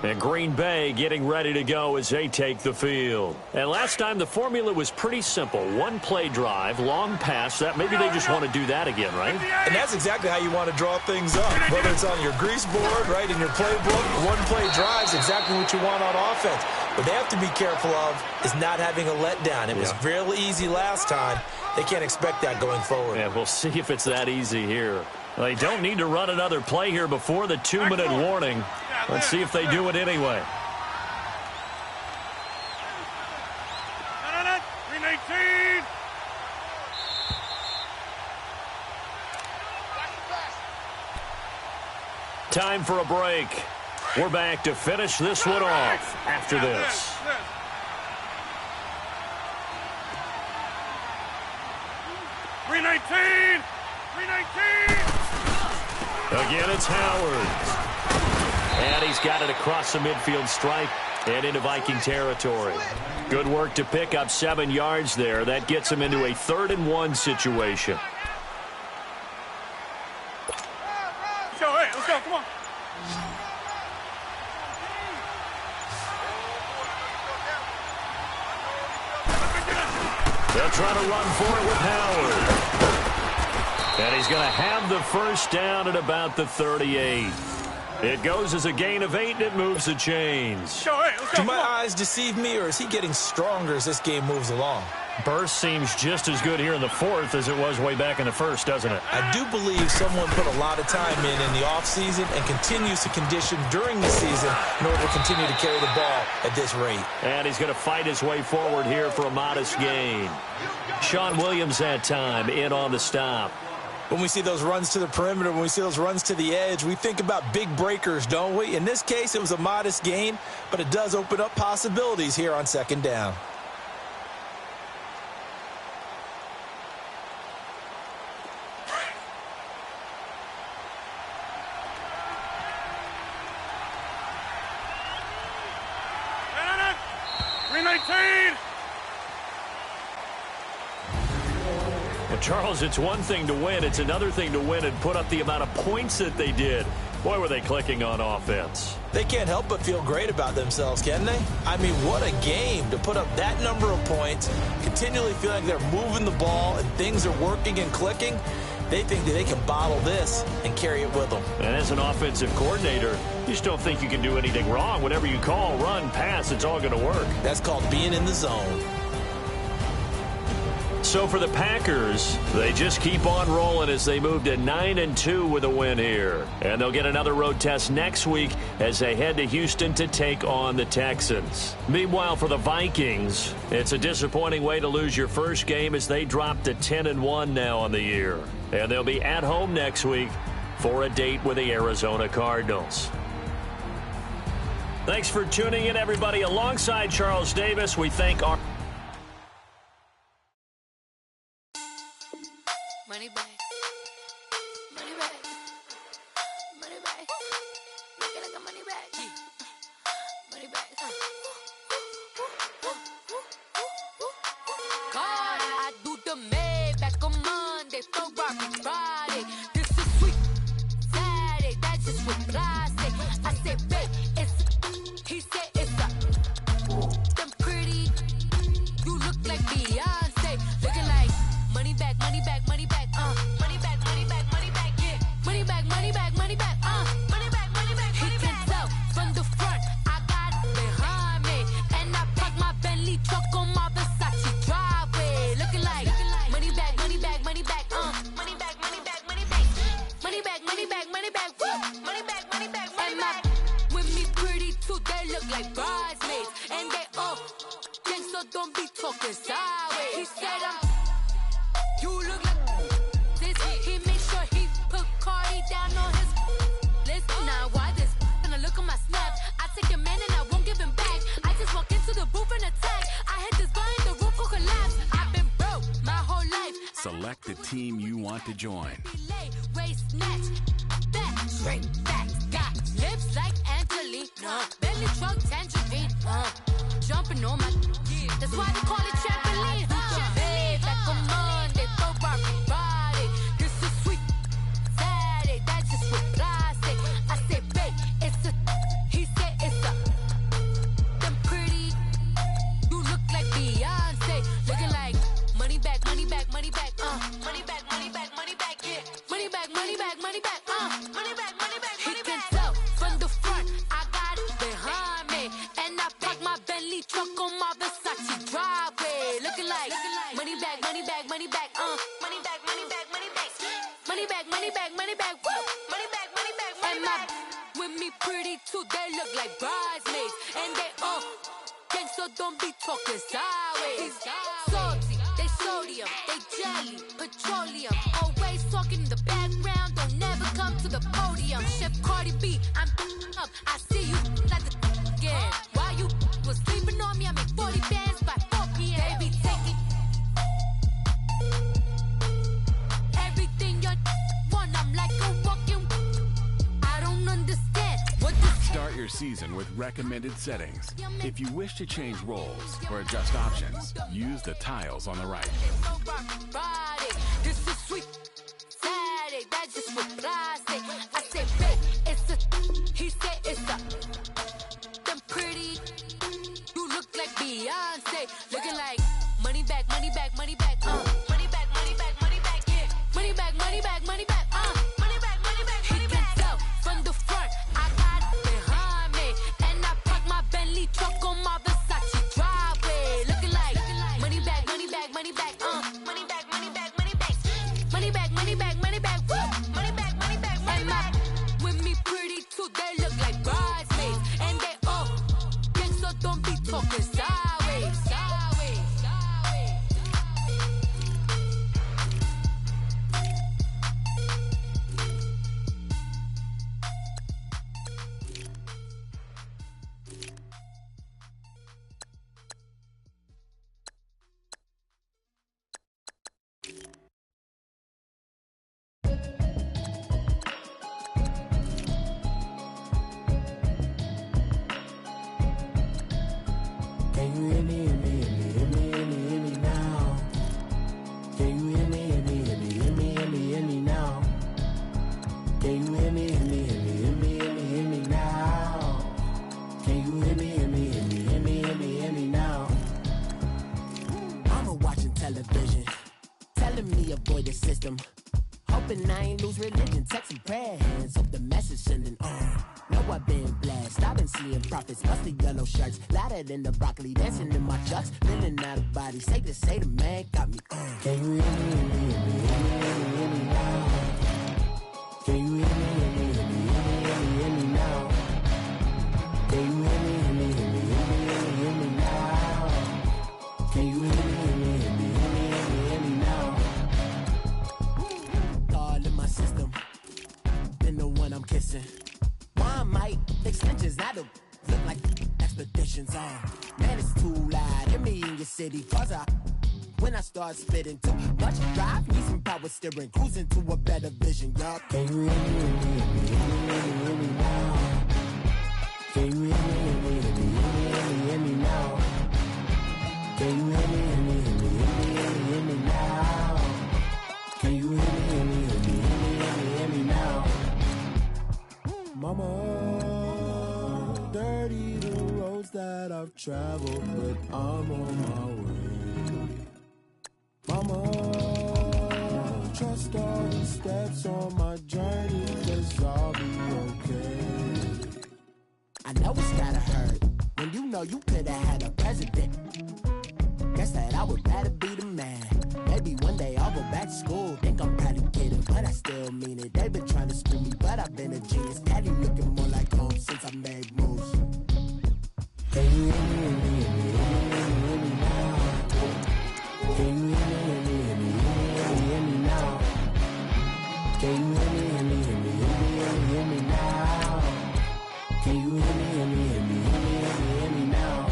And Green Bay getting ready to go as they take the field. And last time the formula was pretty simple. One play drive, long pass. That maybe they just want to do that again, right? And that's exactly how you want to draw things up. Whether it's on your grease board, right, in your playbook, one play drive is exactly what you want on offense. What they have to be careful of is not having a letdown. It was real easy last time. They can't expect that going forward. Yeah, we'll see if it's that easy here. They don't need to run another play here before the 2-minute warning. Let's see if they do it anyway. 319. Time for a break. We're back to finish this one off after this. 319. 319. Again, it's Howard. And he's got it across the midfield stripe and into Viking territory. Good work to pick up 7 yards there. That gets him into a 3rd and 1 situation. Let's go, hey, let's go, come on. They'll try to run for it with Howard. And he's going to have the 1st down at about the 38. It goes as a gain of 8, and it moves the chains. Do my eyes deceive me, or is he getting stronger as this game moves along? Burst seems just as good here in the 4th as it was way back in the 1st, doesn't it? I do believe someone put a lot of time in the offseason and continues to condition during the season in order to continue to carry the ball at this rate. And he's going to fight his way forward here for a modest gain. Sean Williams that time in on the stop. When we see those runs to the perimeter, when we see those runs to the edge, we think about big breakers, don't we? In this case, it was a modest gain, but it does open up possibilities here on 2nd down. Charles, it's one thing to win. It's another thing to win and put up the amount of points that they did. Boy, were they clicking on offense. They can't help but feel great about themselves, can they? I mean, what a game to put up that number of points, continually feel like they're moving the ball and things are working and clicking. They think that they can bottle this and carry it with them. And as an offensive coordinator, you just don't think you can do anything wrong. Whatever you call, run, pass, it's all going to work. That's called being in the zone. So for the Packers, they just keep on rolling as they move to 9-2 with a win here. And they'll get another road test next week as they head to Houston to take on the Texans. Meanwhile, for the Vikings, it's a disappointing way to lose your first game as they drop to 10-1 now on the year. And they'll be at home next week for a date with the Arizona Cardinals. Thanks for tuning in, everybody. Alongside Charles Davis, we thank our... Money back. Money back. Money back. Looking like a money back. Money back. God, I do the Maybach on Monday, Ferrari Friday. This is sweet Saturday, that's just what plastic. I said, babe, he said it's a them pretty. You look like Beyonce, looking like money back, money back, money back, money back, money back, money back, yeah, money back, money back, money back, money back, money back. He can tell from the front, I got it behind me, and I park my Bentley truck on my Versace driveway, looking like money back, money back, money back, money back, money back, money back, money back, money back, money back, money back, money back, money back. With me pretty too, they look like bridesmaids, and they all think so. Don't be talking sideways. He said you look like this. He made sure he put Cardi down on his list. Now why this? Gonna look at my snap. I take a man and I won't give him back. I just walk into the booth and attack. I hit this guy in the roof will collapse. I've been broke my whole life. Select the team you want to join. Waist snatch, back, straight back. Got lips like Angelina. Belly truck tangerine. Jumping on my. That's why they call it trampoline. Back on Monday, Ferrari Friday. This is sweet Saturday, that's just what plastic. I said, babe, it's a. He said it's a. Them pretty. You look like Beyonce, looking like money back, money back, money back, money back, money back, money back, yeah, money back, money back, money back, money back, money back. He can tell from the front, I got it behind me, and I park my Bentley truck on my Versace driveway, looking like money back, money back, money back, money back, money back, money back, money back, money back, money back, money back, money back, money back. With me pretty too, they look like bridesmaids, and they all gang, so don't be talking sideways. Salty, they sodium, they jelly, petroleum. Always talking in the background, don't never come to the podium. Chef Cardi B, I'm up. I see you like the again. While you was sleeping on me, I make 40 bands by 4 p.m. Baby, take it. Everything you want, I'm like a walking. I don't understand what this. Start your season with recommended settings. If you wish to change roles or adjust options, use the tiles on the right. Friday, this is sweet Saturday, that's just what plastic. I said, babe, it's a. He said it's a. Them pretty. You look like Beyonce, looking like money back, money back, money back, money back, money back, money back, yeah, money back, money back, money back, money back, money back. He can tell from the front, I got it behind me, and I park my Bentley truck on my Versace driveway, looking like money back, money back, money back, money back, money back, money back, money back, money back, money back, money back, money back, money back. With me pretty too, they look like bridesmaids, and they all gang, so don't be talking sideways, sideways, sideways. Can you hear me, hear me, hear me, hear me, hear me, hear me now? Can you hear me, hear me, hear me, hear me, hear me, hear me now? Can you hear me, hear me, hear me, hear me, hear me, hear me now? Can you hear me, hear me, hear me, hear me, hear me, hear me now? I'm watching television, telling me avoid the system. Hope hoping I ain't lose religion. Text some prayer hands, hope the message sending on. Know I've been blessed, I've been seeing prophets, busted yellow shirts, louder than the broccoli, dancing in my chucks, feeling out of body. Say the man got me on. Can you hear me, hear me, hear me, hear me now? Can you hear me, hear me, hear me, hear me now? Can you hear me, hear me, hear me, hear me now? Can you hear me, hear me, hear me, hear me now? God in my system, been the one I'm kissing. One mic, extensions, that'll look like expeditions on. Man, it's too loud, hear me in your city, cause when I start spitting too much drive, need some power steering, cruising to a better vision, y'all. Can you hear me, hear me, hear me now? Can you hear me, hear me, hear me now? Can you hear me, hear me, hear me now? Can you hear me, hear me, hear me now? Mama, dirty the roads that I've traveled, but I'm on my way. Mama, trust all the steps on my journey, 'cause I'll be okay. I know it's gotta hurt when you know you could've had a president. Guess that I would rather be the man. Maybe one day I'll go back to school. Think I'm probably kidding, but I still mean it. They've been trying to screw me, but I've been a genius. Daddy looking more like home since I made moves. Can you hear me, hear me, hear me now? Can you hear me, hear me, hear me now? Can you hear me, hear me, hear me, hear me now? Can you hear me, hear me, hear me, hear me now?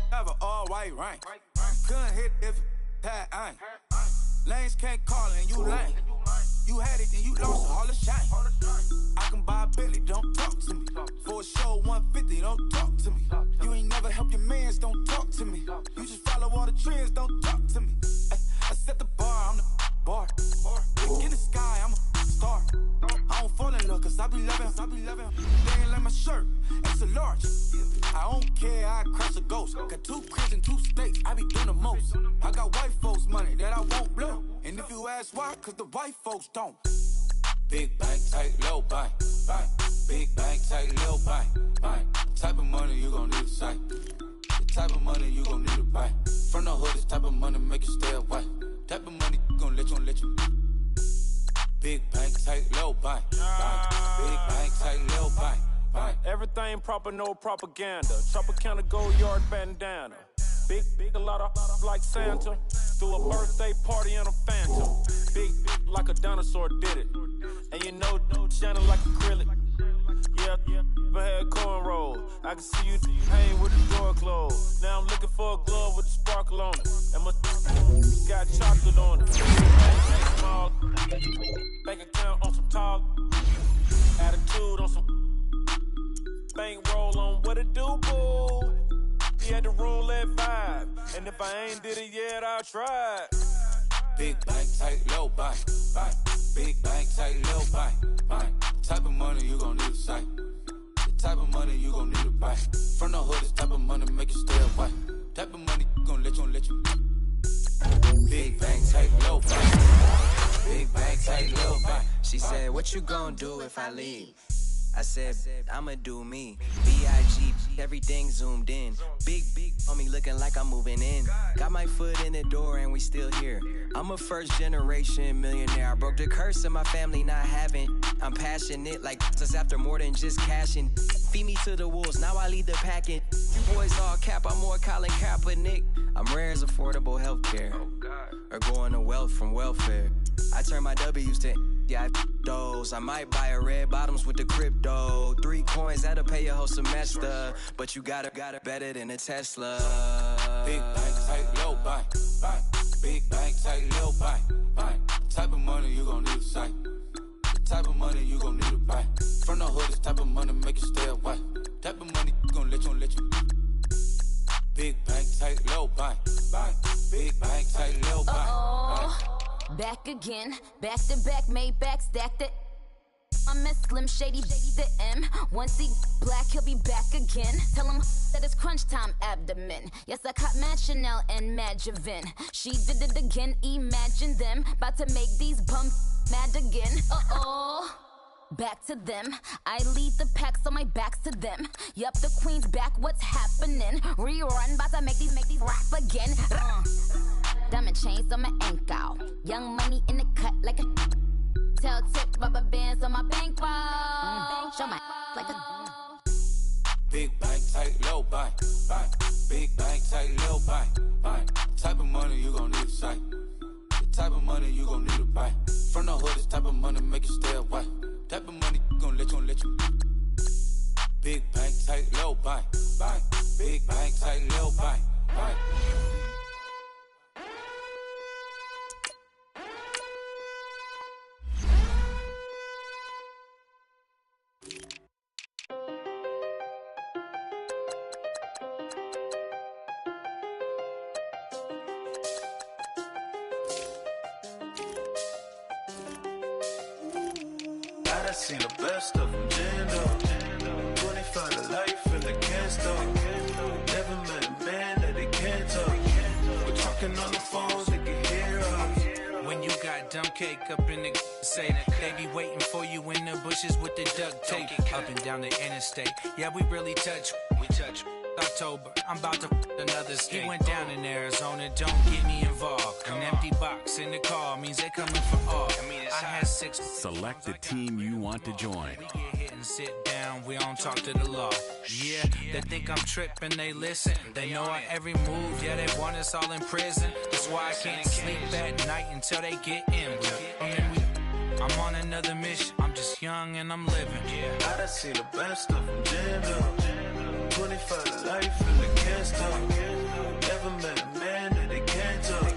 Have an all-white rank. Couldn't hit if it had ain't. Lanes can't call and you lame. You had it and you lost all the shine. I can buy a Billy, don't talk to me. For a show 150, don't talk to me. You ain't never help your mans, don't talk to me. You just follow all the trends, don't talk to me. I set the bar, I'm the bar. In the sky, I'm a star. I don't fall in love, cause I be loving. They ain't like my shirt, extra large. I don't care, I crash a ghost. Got 2 cribs and 2 states, I be doing the most. I got white folks' money that I won't blow. And if you ask why, cause the white folks don't. Big bank, tight, low bank, bank. Big bank, tight, low bank, bank. Type of money you gon' need to sight. The type of money you gon' need to buy. From the hood, this type of money make you stay away. Type of money gon' let you. Big bank, tight, low bank, bank. Big bank, tight, low bank, bank. Everything proper, no propaganda. Tropicana gold yard bandana. Big, a lot of like Santa. Threw a birthday party in a phantom. Big like a dinosaur did it. And you know, shining like acrylic. Yeah, but had cornrows. I can see you hang with the door closed. Now I'm looking for a glove with a sparkle on it. And my got chocolate on it. Small. Bank account on some tall. Attitude on some. Bankroll on what it do, boo. He had the roulette vibe. And if I ain't did it yet, I'll try. Big bank, tight, low bank, bank. Big bank, tight, low bank, bank. Type of money you gon' need to sight. The type of money you gon' need to buy. From the hood, this type of money make you stay away. Type of money gon' let you. Big bank, tight, low bank. Big bank, tight, low bank. She said, what you gon' do if I leave? I said, I'ma do me. B.I.G. Everything zoomed in. Big on me looking like I'm moving in. Got my foot in the door and we still here. I'm a first generation millionaire. I broke the curse of my family not having. I'm passionate like us after more than just cashing. Feed me to the wolves, now I lead the packing. You boys all cap, I'm more Colin Kaepernick. I'm rare as affordable healthcare. Or going to wealth from welfare. I turn my W's to those. I might buy a red bottoms with the crypto. 3 coins, that'll pay your whole semester. But you got it better than a Tesla. Big bank, tight, low bank, bank. Big bank, tight, low bank, bank. Type of money you gon' need to sight. The type of money you gon' back again. Back to back, made back, stacked it. I'm a Slim Shady, the M. Once he black, he'll be back again. Tell him that it's crunch time abdomen. Yes, I caught Mad Chanel and Mad Javin. She did it again, imagine them. About to make these bum mad again. Uh-oh. Back to them. I lead the pack, so my back's to them. Yup, the queen's back, what's happening? Rerun, about to make these rap again. Diamond chains on my ankle. Young money in the cut like a... Tell tip, rubber bands on my bankroll. Show my like a... Big bank, tight, low bank, bank. Big bank, tight, low bank, bank. Type of money you gon' need to sight. The type of money you gon' need to buy. From the hood, this type of money make you stay away. Type of money gon' let you. Big bank, tight, low bank, bank. Big bank, tight, low bank, bank. I seen the best of them, Jando. 25 to life in the can't stop. Never met a man that they can't talk. We're talking on the phones, they can hear us. When you got dumb cake up in the say that they be waiting for you in the bushes with the duct tape up and down the interstate. Yeah, we really touch. October, I'm about to another state. He went down in Arizona, don't get me involved. An empty box in the car means they coming for all. I had 6. Select the team you want to join. We get hit and sit down, we don't talk to the law. Yeah, they think I'm tripping, they listen. They know our every move, yeah, they want us all in prison. That's why I can't sleep at night until they get in. I'm on another mission, I'm just young and I'm living. I done seen the best of them, Jando. 25 to life in the can't stop. Never met a man that they can't talk.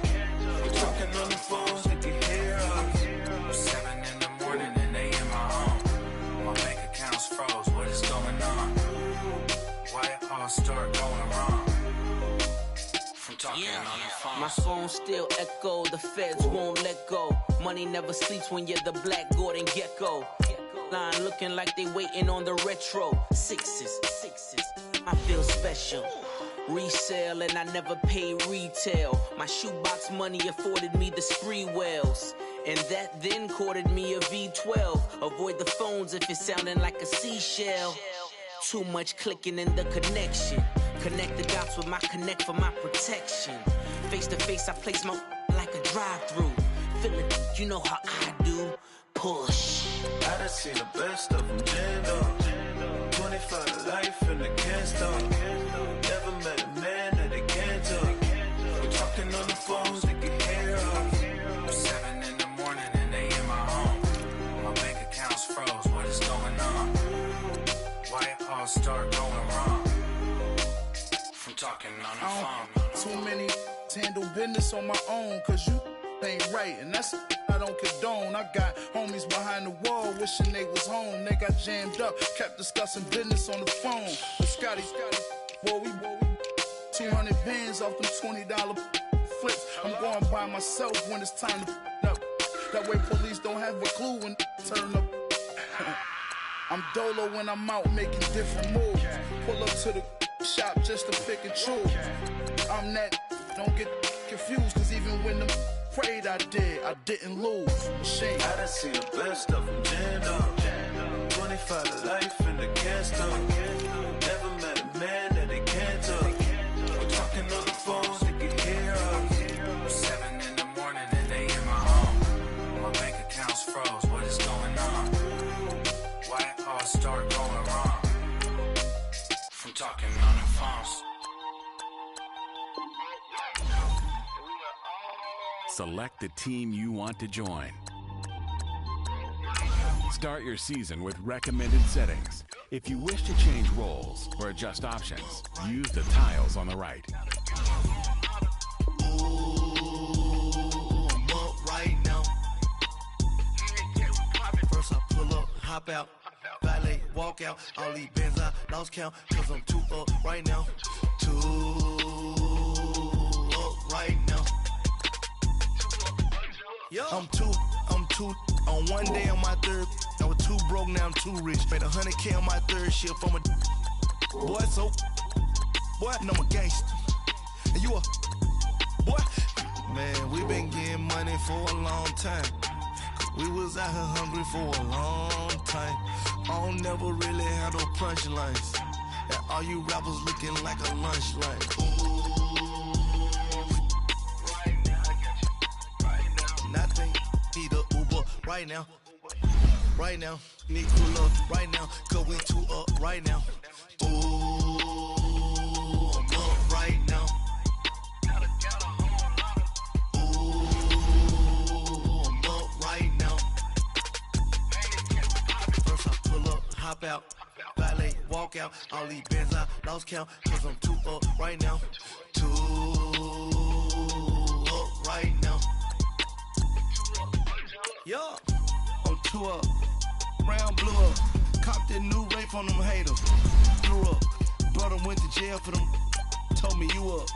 We're talking on the phones, they can hear us. 7 in the morning and they in my home. My bank account's froze, what is going on? Why it all start going wrong? From talking on the phone. My phone still echo, the feds won't let go. Money never sleeps when you're the black Gordon Gecko. Line looking like they waiting on the retro. Sixes, I feel special. Resale and I never pay retail. My shoebox money afforded me the spree wells. And that then courted me a V12. Avoid the phones if it's sounding like a seashell. Too much clicking in the connection. Connect the dots with my connect for my protection. Face to face, I place my like a drive-through. Feel it, you know how I do. Push. I done seen the best of them, Jando. 25 to life in the can't stop. Never met a man that they can't talk. We're talking on the phones, they can hear us. 7 in the morning and they in my home. My bank account's froze, what is going on? Why it all start going wrong? From talking on the phone. Too many handle business on my own, cause you ain't right, and that's I don't condone. I got homies behind the wall wishing they was home. They got jammed up, kept discussing business on the phone. But Scotty, boy, we 200 bands off them $20 flips. I'm going by myself when it's time to up. That way police don't have a clue when turn up. I'm dolo when I'm out making different moves. Pull up to the shop just to pick and choose. I'm that, don't get confused, cause even when the prayed I didn't lose. Shame. I done seen the best of them, Jando. 25 to life in the can't stop. Never met a man that they can't talk. We're talking on the phones, they can hear us. 7 in the morning and they in my home. My bank account's froze, what is going on? Why it all start going wrong? From talking on the phones. Select the team you want to join. Start your season with recommended settings. If you wish to change roles or adjust options, use the tiles on the right. Ooh, I'm up right now. First I pull up, hop out, valet, walk out. All these bands I lost count, cause I'm too up right now. Too up right now. I'm too on one day on my third. I was too broke, now I'm too rich. Made 100K on my third shift from a boy, so boy, no, I'm a gangster. And you a boy, man, we been getting money for a long time. We was out here hungry for a long time. I don't never really have no punchlines. And all you rappers looking like a lunch line. Right now, I got you. Right now, nothing. Need a Uber right now. Right now, need cool up right now. Cause we two up right now. Ooh, I'm up right now. Hop out, valet, walk out, all these bands I lost count, cause I'm too up right now, too up right now, yeah, I'm too up, round blew up, copped that new rape on them haters, blew up, brother went to jail for them, told me you up,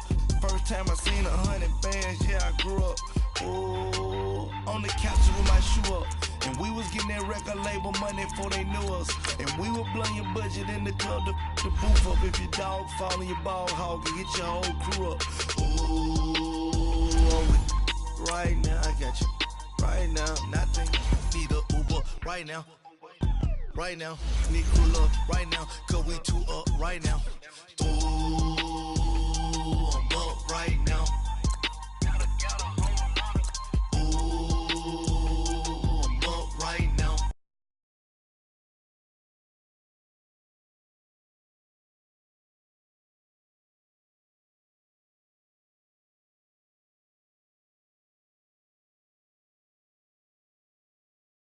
first time I seen 100 bands, yeah I grew up, ooh, on the couch with my shoe up. And we was getting that record label money before they knew us. And we were blowing your budget in the club to boof up. If your dog fall in your ball hog and get your whole crew up. Ooh, right now I got you. Right now, nothing. Need a Uber right now. Right now, need cool up right now. Cause we too